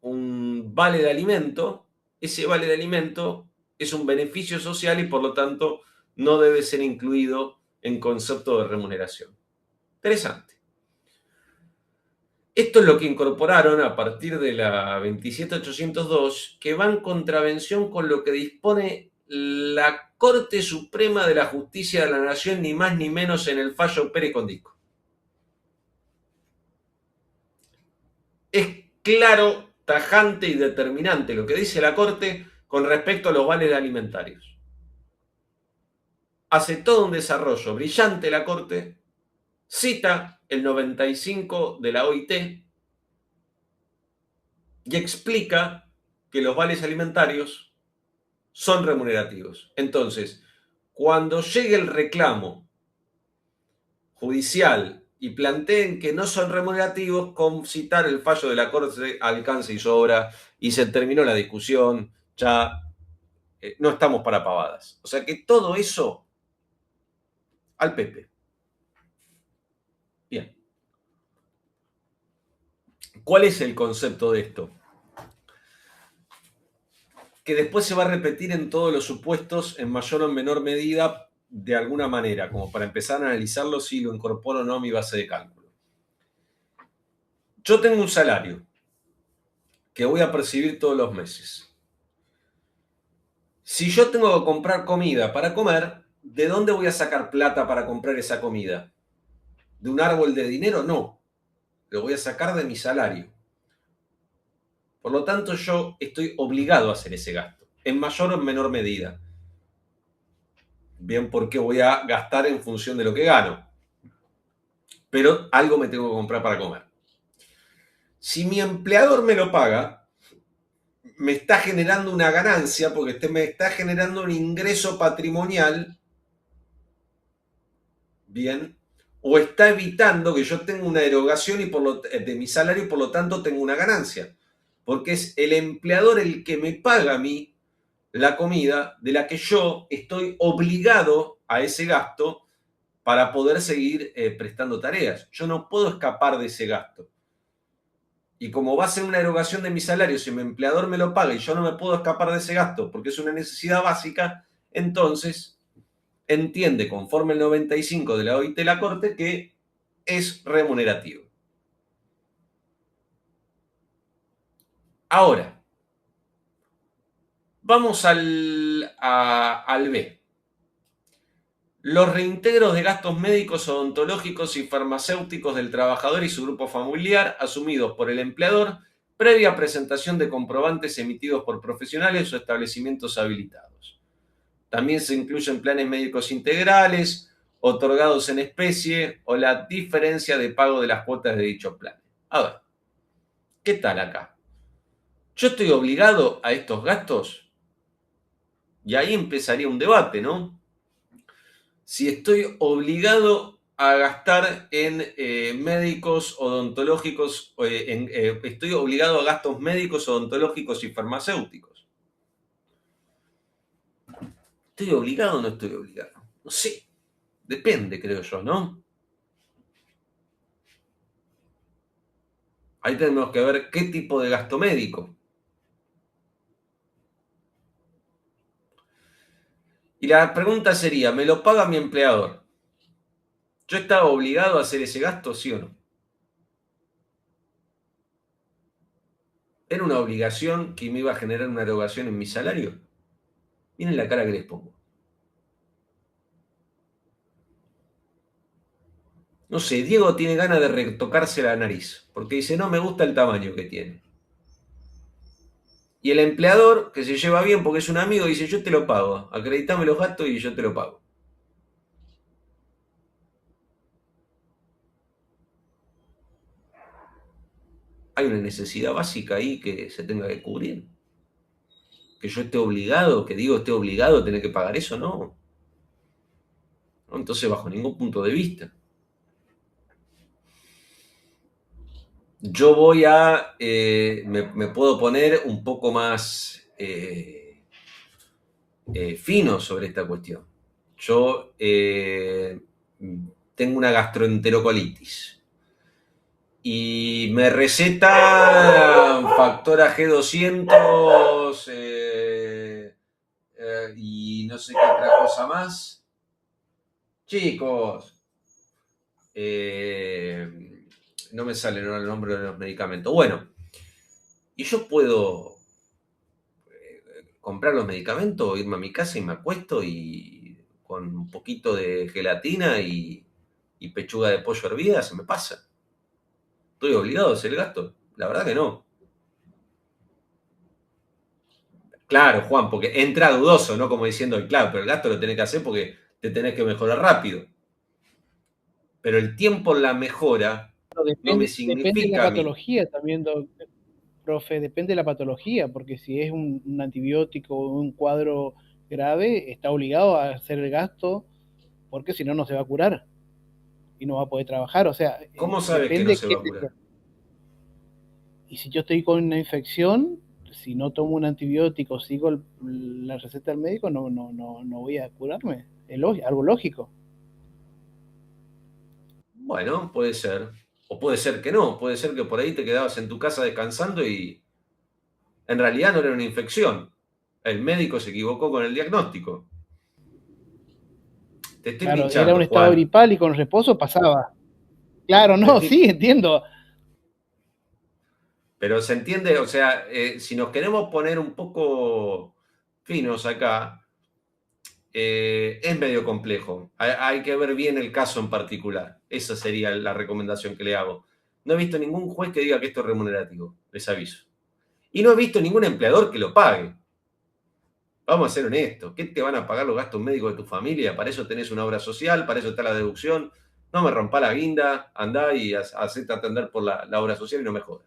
un vale de alimento, ese vale de alimento es un beneficio social y por lo tanto no debe ser incluido en concepto de remuneración. Interesante. Esto es lo que incorporaron a partir de la 27802, que va en contravención con lo que dispone la Corte Suprema de la Justicia de la Nación, ni más ni menos en el fallo Pérez Condisco. Es claro, tajante y determinante lo que dice la Corte con respecto a los vales alimentarios. Hace todo un desarrollo brillante la Corte, cita el 95 de la OIT y explica que los vales alimentarios son remunerativos. Entonces, cuando llegue el reclamo judicial y planteen que no son remunerativos, con citar el fallo de la Corte alcanza y sobra y se terminó la discusión, ya no estamos para pavadas. O sea que todo eso al Pepe. Bien. ¿Cuál es el concepto de esto? Que después se va a repetir en todos los supuestos en mayor o menor medida de alguna manera, como para empezar a analizarlo si lo incorporo o no a mi base de cálculo. Yo tengo un salario que voy a percibir todos los meses. Si yo tengo que comprar comida para comer, ¿de dónde voy a sacar plata para comprar esa comida? ¿De un árbol de dinero? No. Lo voy a sacar de mi salario. Por lo tanto, yo estoy obligado a hacer ese gasto, en mayor o en menor medida. Bien, porque voy a gastar en función de lo que gano. Pero algo me tengo que comprar para comer. Si mi empleador me lo paga, me está generando una ganancia, porque me está generando un ingreso patrimonial, bien, o está evitando que yo tenga una erogación de mi salario y por lo tanto tengo una ganancia. Porque es el empleador el que me paga a mí la comida de la que yo estoy obligado a ese gasto para poder seguir prestando tareas. Yo no puedo escapar de ese gasto. Y como va a ser una erogación de mi salario, si mi empleador me lo paga y yo no me puedo escapar de ese gasto porque es una necesidad básica, entonces entiende, conforme el 95 de la OIT la Corte, que es remunerativo. Ahora, vamos al B. Los reintegros de gastos médicos, odontológicos y farmacéuticos del trabajador y su grupo familiar asumidos por el empleador previa presentación de comprobantes emitidos por profesionales o establecimientos habilitados. También se incluyen planes médicos integrales, otorgados en especie o la diferencia de pago de las cuotas de dichos planes. A ver, ¿qué tal acá? ¿Yo estoy obligado a estos gastos? Y ahí empezaría un debate, ¿no? Si estoy obligado a gastar en médicos odontológicos, estoy obligado a gastos médicos, odontológicos y farmacéuticos. ¿Estoy obligado o no estoy obligado? No sé. Depende, creo yo, ¿no? Ahí tenemos que ver qué tipo de gasto médico. Y la pregunta sería, ¿me lo paga mi empleador? ¿Yo estaba obligado a hacer ese gasto, sí o no? ¿Era una obligación que me iba a generar una erogación en mi salario? Miren la cara que les pongo. No sé, Diego tiene ganas de retocarse la nariz, porque dice, no me gusta el tamaño que tiene. Y el empleador, que se lleva bien porque es un amigo, dice, yo te lo pago, acreditame los gastos y yo te lo pago. Hay una necesidad básica ahí que se tenga que cubrir. Que yo esté obligado, que Diego esté obligado a tener que pagar eso, no. Entonces, bajo ningún punto de vista. Yo voy a, me puedo poner un poco más fino sobre esta cuestión. Yo tengo una gastroenterocolitis y me receta Factora G200 y no sé qué otra cosa más. Chicos, no me sale el nombre de los medicamentos. Bueno, y yo puedo comprar los medicamentos, irme a mi casa y me acuesto y con un poquito de gelatina y pechuga de pollo hervida se me pasa. ¿Estoy obligado a hacer el gasto? La verdad que no. Claro, Juan, porque entra dudoso, ¿no? Como diciendo, claro, pero el gasto lo tenés que hacer porque te tenés que mejorar rápido. Pero el tiempo en la mejora no me significa... Depende de la patología también, profe, depende de la patología, porque si es un antibiótico o un cuadro grave, está obligado a hacer el gasto, porque si no, no se va a curar y no va a poder trabajar. O sea, ¿cómo sabes que no se va a curar? Y si yo estoy con una infección, si no tomo un antibiótico, sigo la receta del médico, no voy a curarme. Es algo lógico. Bueno, puede ser. O puede ser que no, puede ser que por ahí te quedabas en tu casa descansando y en realidad no era una infección. El médico se equivocó con el diagnóstico. Te estoy Claro, era un pinchando, estado Juan. gripal y con reposo pasaba. Claro, Te no, estoy- sí, entiendo. Pero se entiende, o sea, si nos queremos poner un poco finos acá, es medio complejo. Hay que ver bien el caso en particular. Esa sería la recomendación que le hago. No he visto ningún juez que diga que esto es remunerativo, les aviso. Y no he visto ningún empleador que lo pague. Vamos a ser honestos. ¿Qué te van a pagar los gastos médicos de tu familia? Para eso tenés una obra social, para eso está la deducción. No me rompa la guinda, andá y hacete atender por la obra social y no me jodas.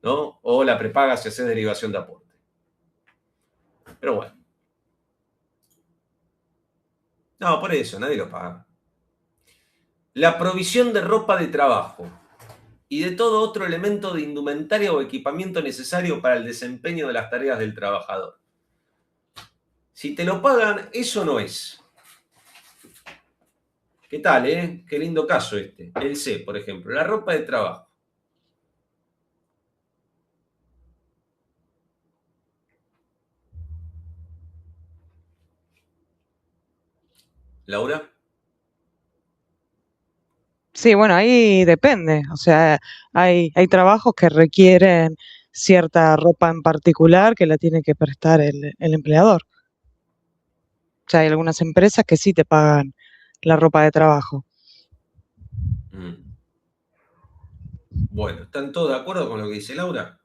¿No? O la prepaga si haces derivación de aporte. Pero bueno. No, por eso, nadie lo paga. La provisión de ropa de trabajo y de todo otro elemento de indumentaria o equipamiento necesario para el desempeño de las tareas del trabajador. Si te lo pagan, eso no es. ¿Qué tal, eh? Qué lindo caso este. El C, por ejemplo, la ropa de trabajo. Laura. Sí, bueno, ahí depende. O sea, hay trabajos que requieren cierta ropa en particular que la tiene que prestar el empleador. O sea, hay algunas empresas que sí te pagan la ropa de trabajo. Bueno, ¿están todos de acuerdo con lo que dice Laura?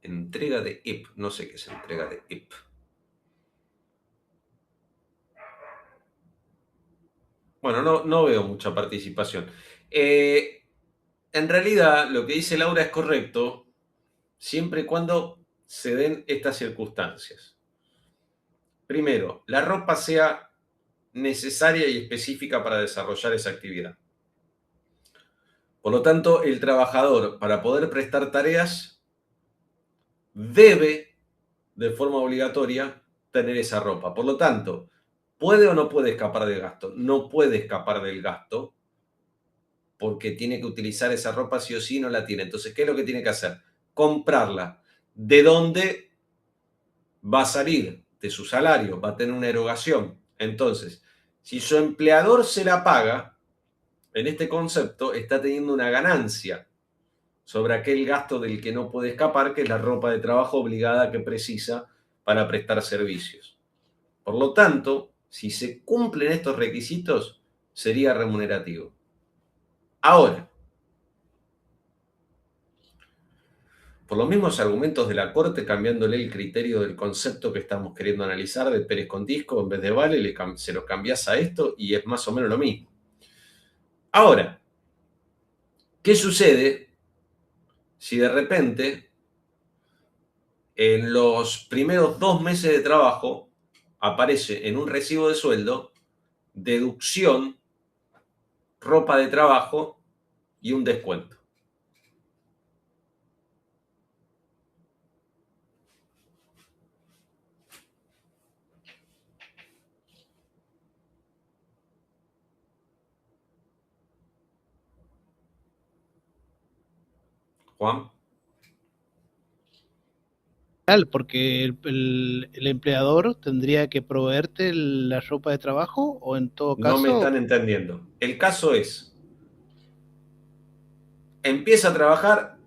Entrega de IP. No sé qué es entrega de IP. Bueno, no veo mucha participación. En realidad, lo que dice Laura es correcto, siempre y cuando se den estas circunstancias. Primero, la ropa sea necesaria y específica para desarrollar esa actividad. Por lo tanto, el trabajador, para poder prestar tareas, debe, de forma obligatoria, tener esa ropa. Por lo tanto, ¿puede o no puede escapar del gasto? No puede escapar del gasto porque tiene que utilizar esa ropa sí o sí, no la tiene. Entonces, ¿qué es lo que tiene que hacer? Comprarla. ¿De dónde va a salir? De su salario, va a tener una erogación. Entonces, si su empleador se la paga, en este concepto está teniendo una ganancia sobre aquel gasto del que no puede escapar, que es la ropa de trabajo obligada que precisa para prestar servicios. Por lo tanto, si se cumplen estos requisitos, sería remunerativo. Ahora, por los mismos argumentos de la Corte, cambiándole el criterio del concepto que estamos queriendo analizar de Pérez con Disco, en vez de Vale, se lo cambiás a esto y es más o menos lo mismo. Ahora, ¿qué sucede si de repente en los primeros 2 meses de trabajo aparece en un recibo de sueldo deducción, ropa de trabajo y un descuento? Juan. Porque el empleador tendría que proveerte la ropa de trabajo o en todo No me caso. están entendiendo. El caso es, empieza a trabajar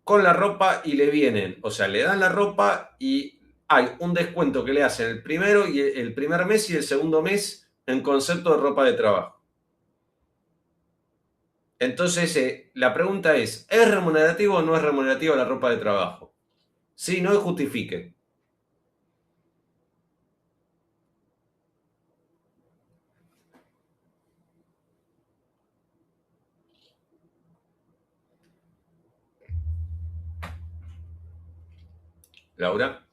con la ropa y le vienen, o sea, le dan la ropa y hay un descuento que le hacen el primero y el primer mes y el segundo mes en concepto de ropa de trabajo. Entonces, la pregunta ¿es remunerativo o no es remunerativo la ropa de trabajo? Sí, no justifique. Laura.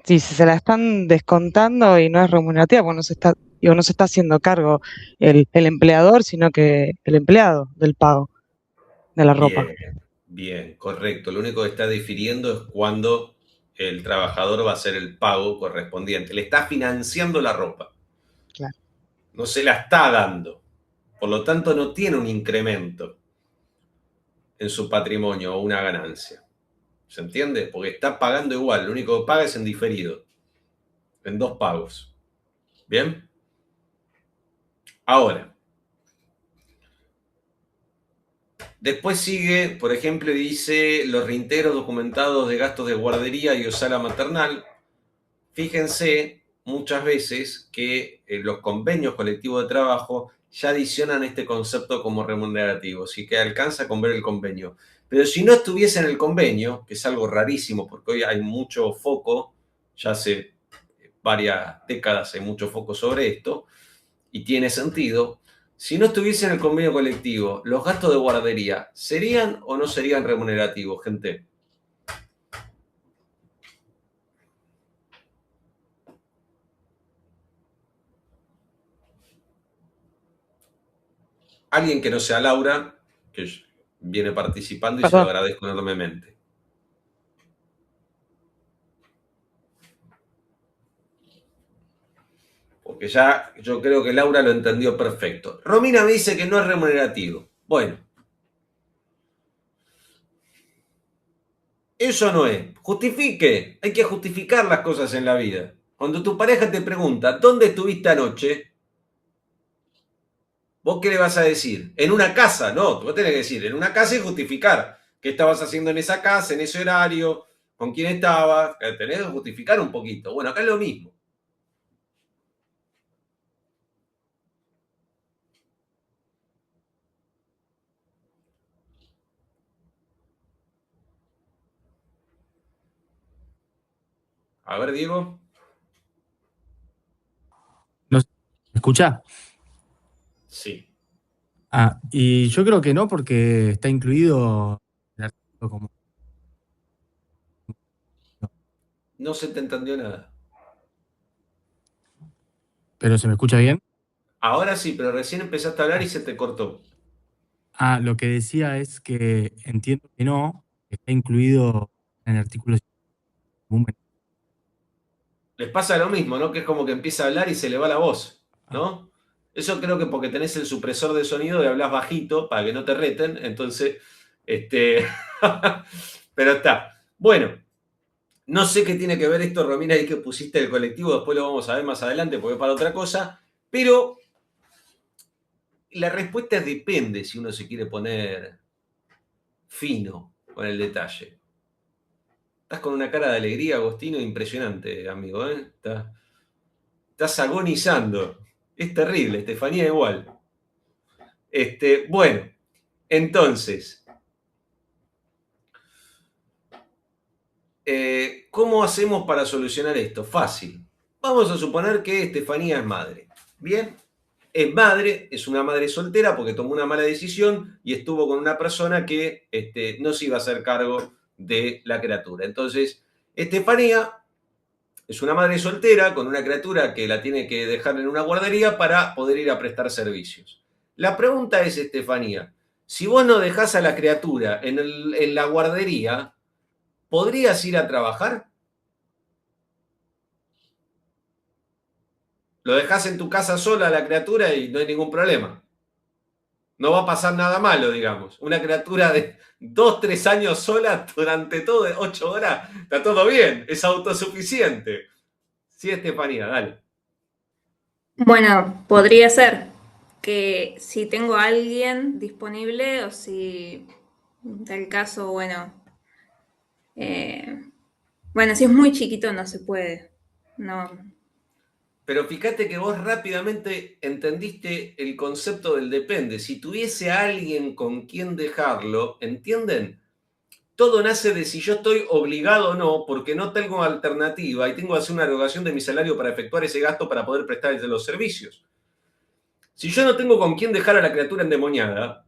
Sí, si se la están descontando y no es remunerativa, bueno, se está Digo, no se está haciendo cargo el empleador, sino que el empleado del pago de la ropa. Bien, correcto. Lo único que está difiriendo es cuando el trabajador va a hacer el pago correspondiente. Le está financiando la ropa. Claro. No se la está dando. Por lo tanto, no tiene un incremento en su patrimonio o una ganancia. ¿Se entiende? Porque está pagando igual. Lo único que paga es en diferido. En 2 pagos. ¿Bien? Ahora. Después sigue, por ejemplo, y dice los reintegros documentados de gastos de guardería y osala maternal. Fíjense muchas veces que los convenios colectivos de trabajo ya adicionan este concepto como remunerativo, así que alcanza con ver el convenio. Pero si no estuviese en el convenio, que es algo rarísimo porque hoy hay mucho foco, ya hace varias décadas hay mucho foco sobre esto, y tiene sentido. Si no estuviese en el convenio colectivo, ¿los gastos de guardería serían o no serían remunerativos, gente? Alguien que no sea Laura, que viene participando y se lo agradezco enormemente. Porque ya yo creo que Laura lo entendió perfecto. Romina me dice que no es remunerativo. Bueno. Eso no es. Justifique. Hay que justificar las cosas en la vida. Cuando tu pareja te pregunta, ¿dónde estuviste anoche? ¿Vos qué le vas a decir? ¿En una casa? No, vos tenés que decir, en una casa y justificar. ¿Qué estabas haciendo en esa casa, en ese horario? ¿Con quién estabas? Tenés que justificar un poquito. Bueno, acá es lo mismo. A ver, Diego. ¿Me escuchá? Sí. Y yo creo que no, porque está incluido el artículo como... No se te entendió nada. ¿Pero se me escucha bien? Ahora sí, pero recién empezaste a hablar y se te cortó. Lo que decía es que entiendo que no, que está incluido en el artículo. Les pasa lo mismo, ¿no? Que es como que empieza a hablar y se le va la voz, ¿no? Eso creo que porque tenés el supresor de sonido y hablas bajito para que no te reten, entonces, pero está. Bueno, no sé qué tiene que ver esto, Romina, ahí que pusiste el colectivo, después lo vamos a ver más adelante porque es para otra cosa, pero la respuesta es depende si uno se quiere poner fino con el detalle. Estás con una cara de alegría, Agostino, impresionante, amigo, ¿eh? Estás agonizando. Es terrible, Estefanía igual. Bueno, entonces, ¿cómo hacemos para solucionar esto? Fácil. Vamos a suponer que Estefanía es madre. ¿Bien? Es madre, es una madre soltera porque tomó una mala decisión y estuvo con una persona que no se iba a hacer cargo de la criatura. Entonces, Estefanía es una madre soltera con una criatura que la tiene que dejar en una guardería para poder ir a prestar servicios. La pregunta es, Estefanía, si vos no dejás a la criatura en la guardería, ¿podrías ir a trabajar? Lo dejás en tu casa sola a la criatura y no hay ningún problema. No va a pasar nada malo, digamos. Una criatura de 2, 3 años sola durante todo, 8 horas, está todo bien, es autosuficiente. Sí, Estefanía, dale. Bueno, podría ser que si tengo a alguien disponible o si del caso, bueno, si es muy chiquito no se puede. No. Pero fíjate que vos rápidamente entendiste el concepto del depende. Si tuviese a alguien con quien dejarlo, ¿entienden? Todo nace de si yo estoy obligado o no, porque no tengo alternativa y tengo que hacer una erogación de mi salario para efectuar ese gasto para poder prestar los servicios. Si yo no tengo con quién dejar a la criatura endemoniada,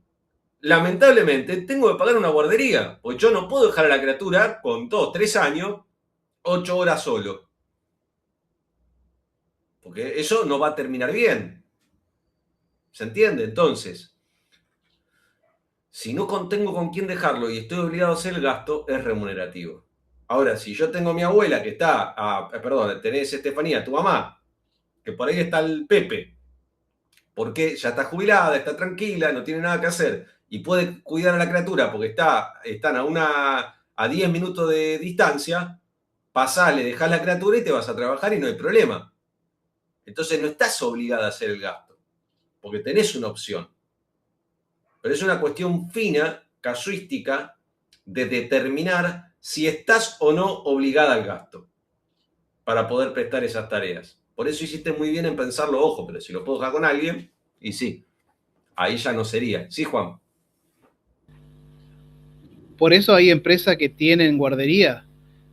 lamentablemente tengo que pagar una guardería, pues yo no puedo dejar a la criatura con 2, 3 años, 8 horas solo. porque eso no va a terminar bien. ¿Se entiende? Entonces, si no tengo con quién dejarlo y estoy obligado a hacer el gasto, es remunerativo. Ahora, si yo tengo a mi abuela que está, perdón, tenés Estefanía, tu mamá, que por ahí está el Pepe, porque ya está jubilada, está tranquila, no tiene nada que hacer y puede cuidar a la criatura porque están a 10 minutos de distancia, pasale, dejás la criatura y te vas a trabajar y no hay problema. Entonces no estás obligada a hacer el gasto, porque tenés una opción. Pero es una cuestión fina, casuística, de determinar si estás o no obligada al gasto para poder prestar esas tareas. Por eso hiciste muy bien en pensarlo, ojo, pero si lo puedo dejar con alguien, y sí, ahí ya no sería. Sí, Juan. Por eso hay empresas que tienen guardería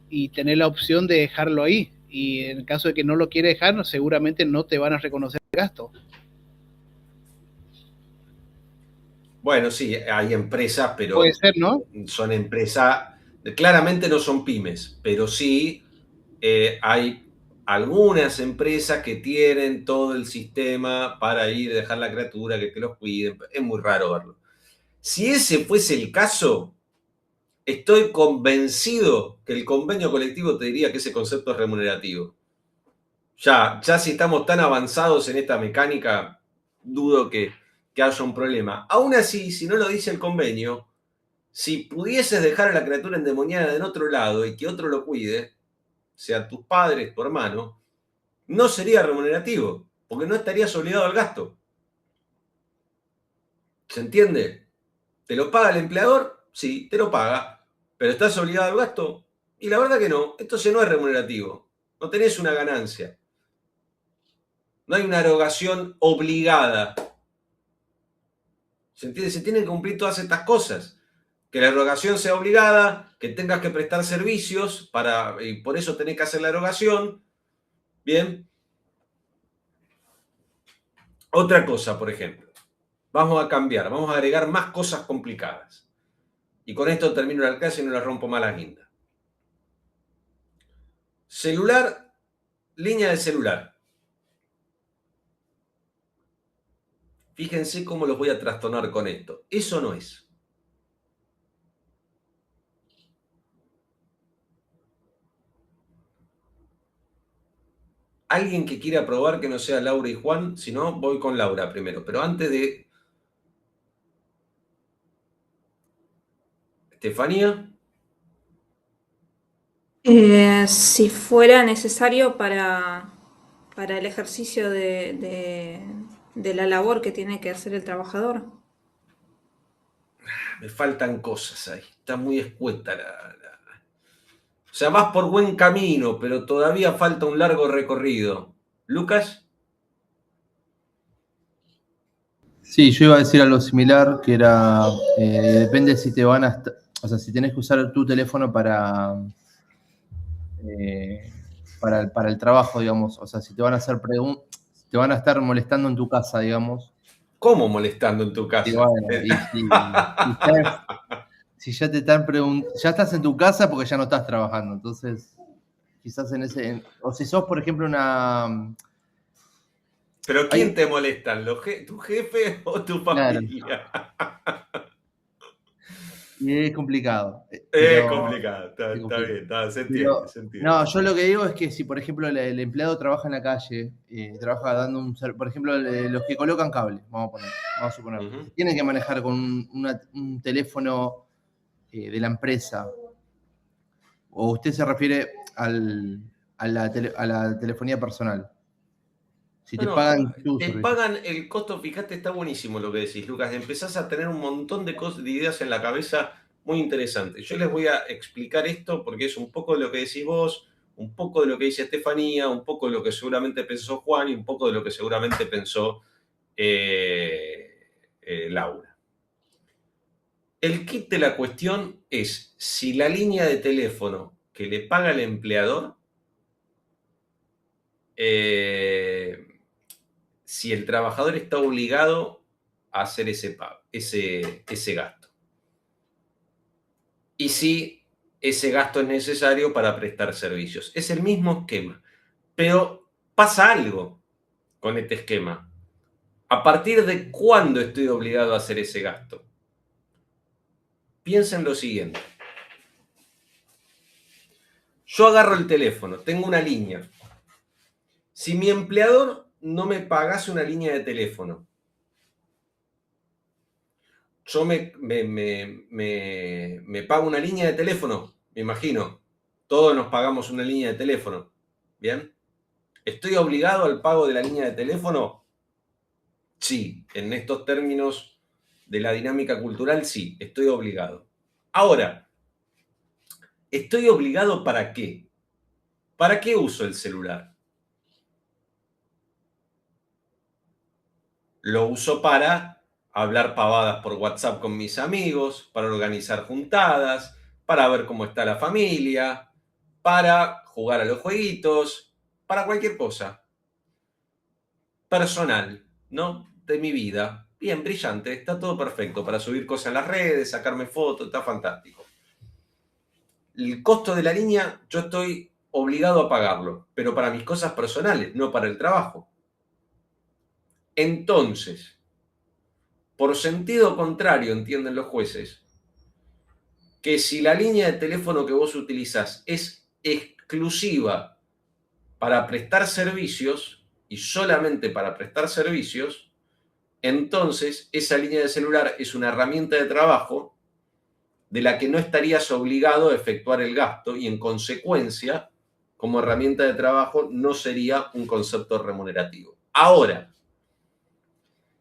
y tener la opción de dejarlo ahí. Y en el caso de que no lo quiere dejar, seguramente no te van a reconocer el gasto. Bueno, sí, hay empresas, pero Puede ser, ¿no? son empresas, claramente no son pymes, pero sí hay algunas empresas que tienen todo el sistema para ir, dejar la criatura, que te los cuiden. Es muy raro verlo. Si ese fuese el caso, estoy convencido que el convenio colectivo te diría que ese concepto es remunerativo. Ya si estamos tan avanzados en esta mecánica, dudo que haya un problema. Aún así, si no lo dice el convenio, si pudieses dejar a la criatura endemoniada en otro lado y que otro lo cuide, sea tus padres, tu hermano, no sería remunerativo, porque no estarías obligado al gasto. ¿Se entiende? ¿Te lo paga el empleador? Sí, te lo paga. ¿Pero estás obligado al gasto? Y la verdad que no. Entonces no es remunerativo. No tenés una ganancia. No hay una erogación obligada. ¿Se entiende? Se tienen que cumplir todas estas cosas. Que la erogación sea obligada, que tengas que prestar servicios y por eso tenés que hacer la erogación. Bien. Otra cosa, por ejemplo. Vamos a cambiar, vamos a agregar más cosas complicadas. Y con esto termino el alcance y no la rompo más la guinda. Celular, línea de celular. Fíjense cómo los voy a trastornar con esto. Eso no es. Alguien que quiera probar que no sea Laura y Juan, si no, voy con Laura primero. Pero antes de... Estefanía. Si fuera necesario para el ejercicio de la labor que tiene que hacer el trabajador. Me faltan cosas ahí. Está muy escueta O sea, vas por buen camino, pero todavía falta un largo recorrido. ¿Lucas? Sí, yo iba a decir algo similar, que era, depende si te van a, o sea, si tenés que usar tu teléfono para el trabajo, digamos, o sea, si te van a hacer preguntas, te van a estar molestando en tu casa, digamos. ¿Cómo molestando en tu casa? Y bueno, si ya te están preguntando, ya estás en tu casa porque ya no estás trabajando, entonces, quizás o si sos, por ejemplo, una... ¿Pero quién te molestan? ¿Tu jefe o tu familia? Claro. Y es complicado. Es complicado, está bien, se entiende. No, yo lo que digo es que si, por ejemplo, el empleado trabaja en la calle, trabaja dando por ejemplo, los que colocan cable, vamos a suponer, tienen que manejar con un teléfono de la empresa, o usted se refiere a la telefonía personal. Si te pagan el costo, fíjate, está buenísimo lo que decís, Lucas. Empezás a tener un montón de ideas en la cabeza muy interesantes. Yo les voy a explicar esto porque es un poco de lo que decís vos, un poco de lo que dice Estefanía, un poco de lo que seguramente pensó Juan y un poco de lo que seguramente pensó Laura. El kit de la cuestión es si la línea de teléfono que le paga el empleador si el trabajador está obligado a hacer ese pago, ese gasto. Y si ese gasto es necesario para prestar servicios. Es el mismo esquema. Pero pasa algo. con este esquema. ¿A partir de cuándo estoy obligado a hacer ese gasto? Piensa en lo siguiente. Yo agarro el teléfono, tengo una línea. Si mi empleador no me pagase una línea de teléfono, yo me pago una línea de teléfono, me imagino. Todos nos pagamos una línea de teléfono. ¿Bien? ¿Estoy obligado al pago de la línea de teléfono? Sí, en estos términos de la dinámica cultural, sí, estoy obligado. Ahora, ¿estoy obligado para qué? ¿Para qué uso el celular? Lo uso para hablar pavadas por WhatsApp con mis amigos, para organizar juntadas, para ver cómo está la familia, para jugar a los jueguitos, para cualquier cosa personal, ¿no? De mi vida. Bien, brillante, está todo perfecto para subir cosas en las redes, sacarme fotos, está fantástico. El costo de la línea, yo estoy obligado a pagarlo, pero para mis cosas personales, no para el trabajo. Entonces, por sentido contrario, entienden los jueces, que si la línea de teléfono que vos utilizás es exclusiva para prestar servicios y solamente para prestar servicios, entonces esa línea de celular es una herramienta de trabajo de la que no estarías obligado a efectuar el gasto y en consecuencia, como herramienta de trabajo, no sería un concepto remunerativo. Ahora,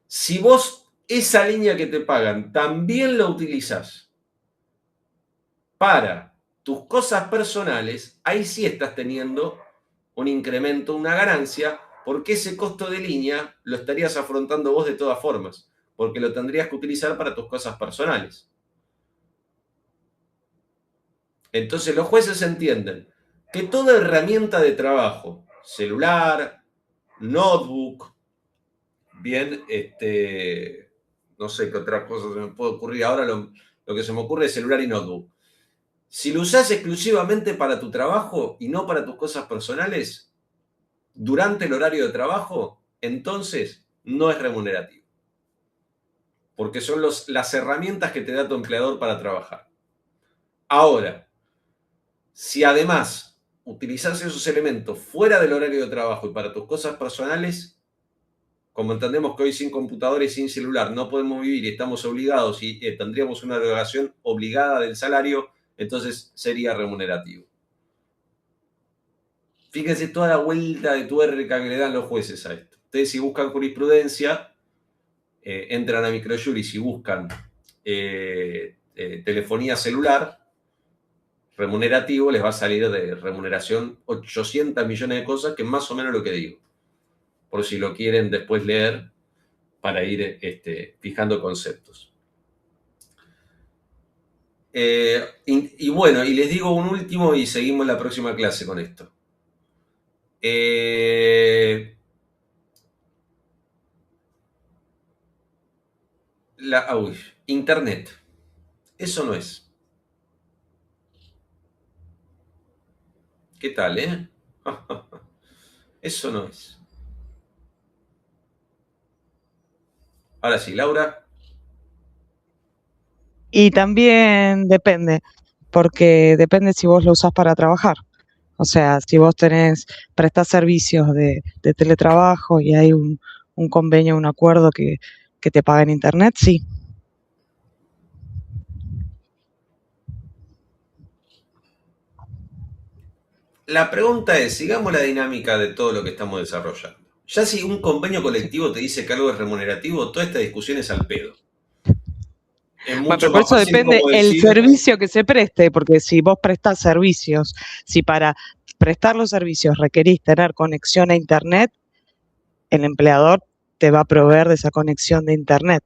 si vos esa línea que te pagan también la utilizás para tus cosas personales, ahí sí estás teniendo un incremento, una ganancia, porque ese costo de línea lo estarías afrontando vos de todas formas, porque lo tendrías que utilizar para tus cosas personales. Entonces los jueces entienden que toda herramienta de trabajo, celular, notebook, bien, no sé qué otra cosa se me puede ocurrir ahora, lo que se me ocurre es celular y notebook. Si lo usás exclusivamente para tu trabajo y no para tus cosas personales, durante el horario de trabajo, entonces no es remunerativo. Porque son las herramientas que te da tu empleador para trabajar. Ahora, si además utilizás esos elementos fuera del horario de trabajo y para tus cosas personales, como entendemos que hoy sin computadora y sin celular no podemos vivir y estamos obligados y tendríamos una erogación obligada del salario, entonces sería remunerativo. Fíjense toda la vuelta de tuerca que le dan los jueces a esto. Ustedes si buscan jurisprudencia, entran a Microjuris y buscan telefonía celular, remunerativo, les va a salir de remuneración 800 millones de cosas, que es más o menos lo que digo. Por si lo quieren después leer para ir fijando conceptos. Y bueno, y les digo un último y seguimos la próxima clase con esto. Internet. Eso no es. ¿Qué tal, Eso no es. Ahora sí, Laura. Y también depende, porque depende si vos lo usás para trabajar. O sea, si vos prestás servicios de teletrabajo y hay un convenio, un acuerdo que te paga en internet, sí. La pregunta es, sigamos la dinámica de todo lo que estamos desarrollando. Ya si un convenio colectivo te dice que algo es remunerativo, toda esta discusión es al pedo. Bueno, pero por eso depende el servicio que se preste, porque si vos prestás servicios, si para prestar los servicios requerís tener conexión a internet, el empleador te va a proveer de esa conexión de internet.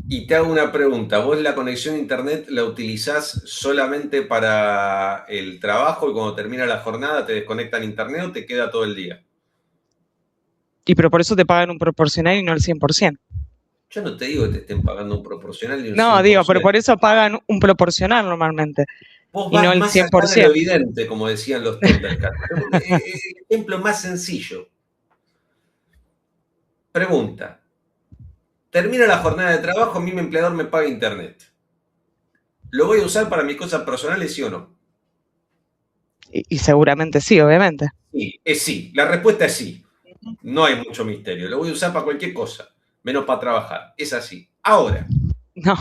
Y te hago una pregunta, ¿vos la conexión a internet la utilizás solamente para el trabajo y cuando termina la jornada te desconectan internet o te queda todo el día? Pero por eso te pagan un proporcional y no el 100%. Yo no te digo que te estén pagando un proporcional ni un 100%. No, digo, pero por eso pagan un proporcional normalmente. Vos y no el más 100%. Allá de lo evidente, como decían los Thundercats. El ejemplo más sencillo. Pregunta. Termina la jornada de trabajo, mi empleador me paga internet. ¿Lo voy a usar para mis cosas personales, sí o no? Y seguramente sí, obviamente. Sí, es sí. La respuesta es sí. No hay mucho misterio. Lo voy a usar para cualquier cosa, menos para trabajar. Es así. Ahora. No,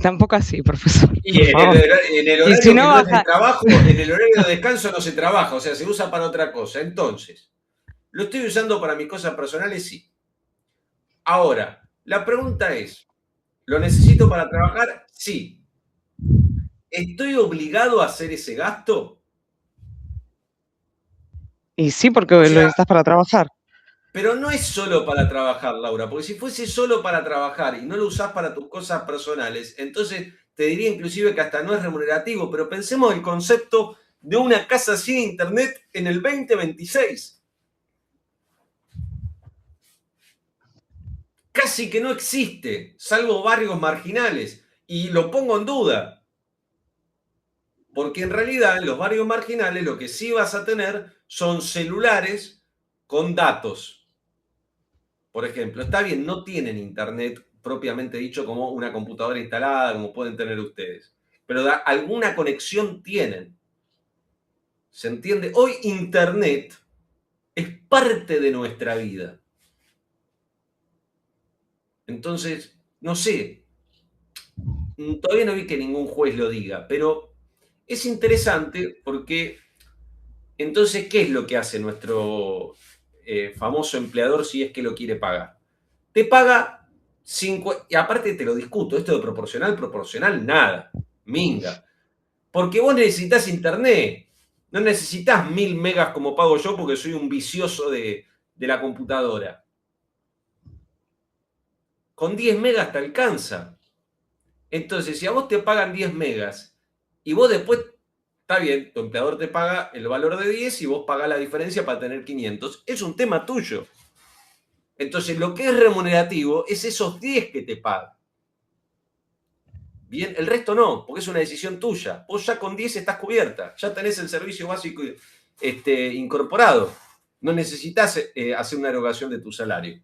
tampoco así, profesor. Y por favor. en el Y horario si que no no es de baja, trabajo, en el horario de descanso no se trabaja, o sea, se usa para otra cosa. Entonces, ¿lo estoy usando para mis cosas personales? Sí. Ahora, la pregunta es, ¿lo necesito para trabajar? Sí. ¿Estoy obligado a hacer ese gasto? y sí, porque O lo sea, necesitas para trabajar. pero no es solo para trabajar, Laura, porque si fuese solo para trabajar y no lo usás para tus cosas personales, entonces te diría inclusive que hasta no es remunerativo, pero pensemos el concepto de una casa sin internet en el 2026. Casi que no existe, salvo barrios marginales, y lo pongo en duda, porque en realidad en los barrios marginales lo que sí vas a tener son celulares con datos. Por ejemplo, está bien, no tienen internet propiamente dicho como una computadora instalada, como pueden tener ustedes, pero alguna conexión tienen. ¿Se entiende? Hoy internet es parte de nuestra vida. Entonces, no sé, todavía no vi que ningún juez lo diga, pero es interesante porque entonces, ¿qué es lo que hace nuestro famoso empleador si es que lo quiere pagar? Te paga y aparte te lo discuto, esto de proporcional, nada, minga. Porque vos necesitas internet, no necesitas 1000 megas como pago yo porque soy un vicioso de la computadora. Con 10 megas te alcanza. Entonces, si a vos te pagan 10 megas y vos después, está bien, tu empleador te paga el valor de 10 y vos pagás la diferencia para tener 500, es un tema tuyo. Entonces, lo que es remunerativo es esos 10 que te pagan. Bien, el resto no, porque es una decisión tuya. Vos ya con 10 estás cubierta, ya tenés el servicio básico incorporado. No necesitas hacer una erogación de tu salario.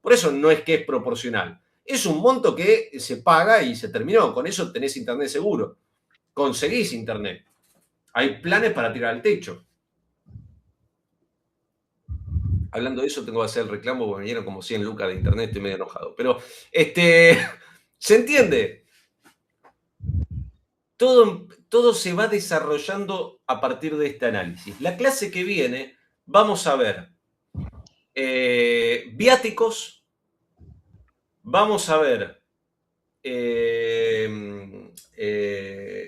Por eso no es que es proporcional. Es un monto que se paga y se terminó. Con eso tenés internet seguro. Conseguís internet. Hay planes para tirar al techo. Hablando de eso, tengo que hacer el reclamo porque me dieron como 100 lucas de internet, estoy medio enojado. Pero, ¿se entiende? Todo se va desarrollando a partir de este análisis. La clase que viene, vamos a ver viáticos, vamos a ver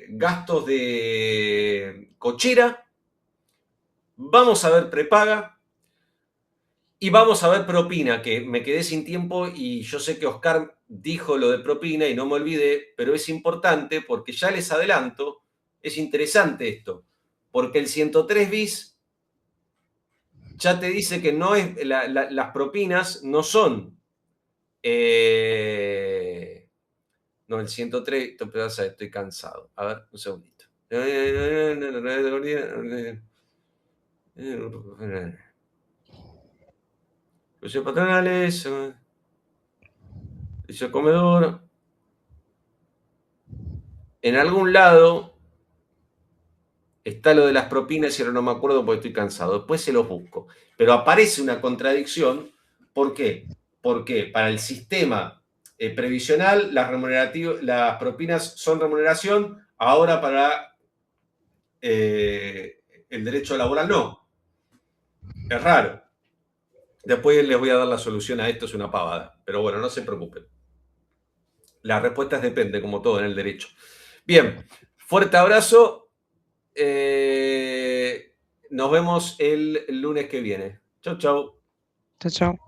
gastos de cochera, vamos a ver prepaga y vamos a ver propina, que me quedé sin tiempo y yo sé que Oscar dijo lo de propina y no me olvidé, pero es importante porque ya les adelanto, es interesante esto, porque el 103 bis ya te dice que no es, las propinas no son... no, el 103, estoy cansado. A ver, un segundito. Servicios patronales, servicio comedor. En algún lado está lo de las propinas y ahora no me acuerdo porque estoy cansado. Después se los busco. Pero aparece una contradicción. ¿Por qué? Porque para el sistema previsional las propinas son remuneración, ahora para el derecho laboral no. Es raro. Después les voy a dar la solución a esto, es una pavada. Pero bueno, no se preocupen. Las respuestas dependen, como todo en el derecho. Bien, fuerte abrazo. Nos vemos el lunes que viene. Chau, chau. Chao, chao.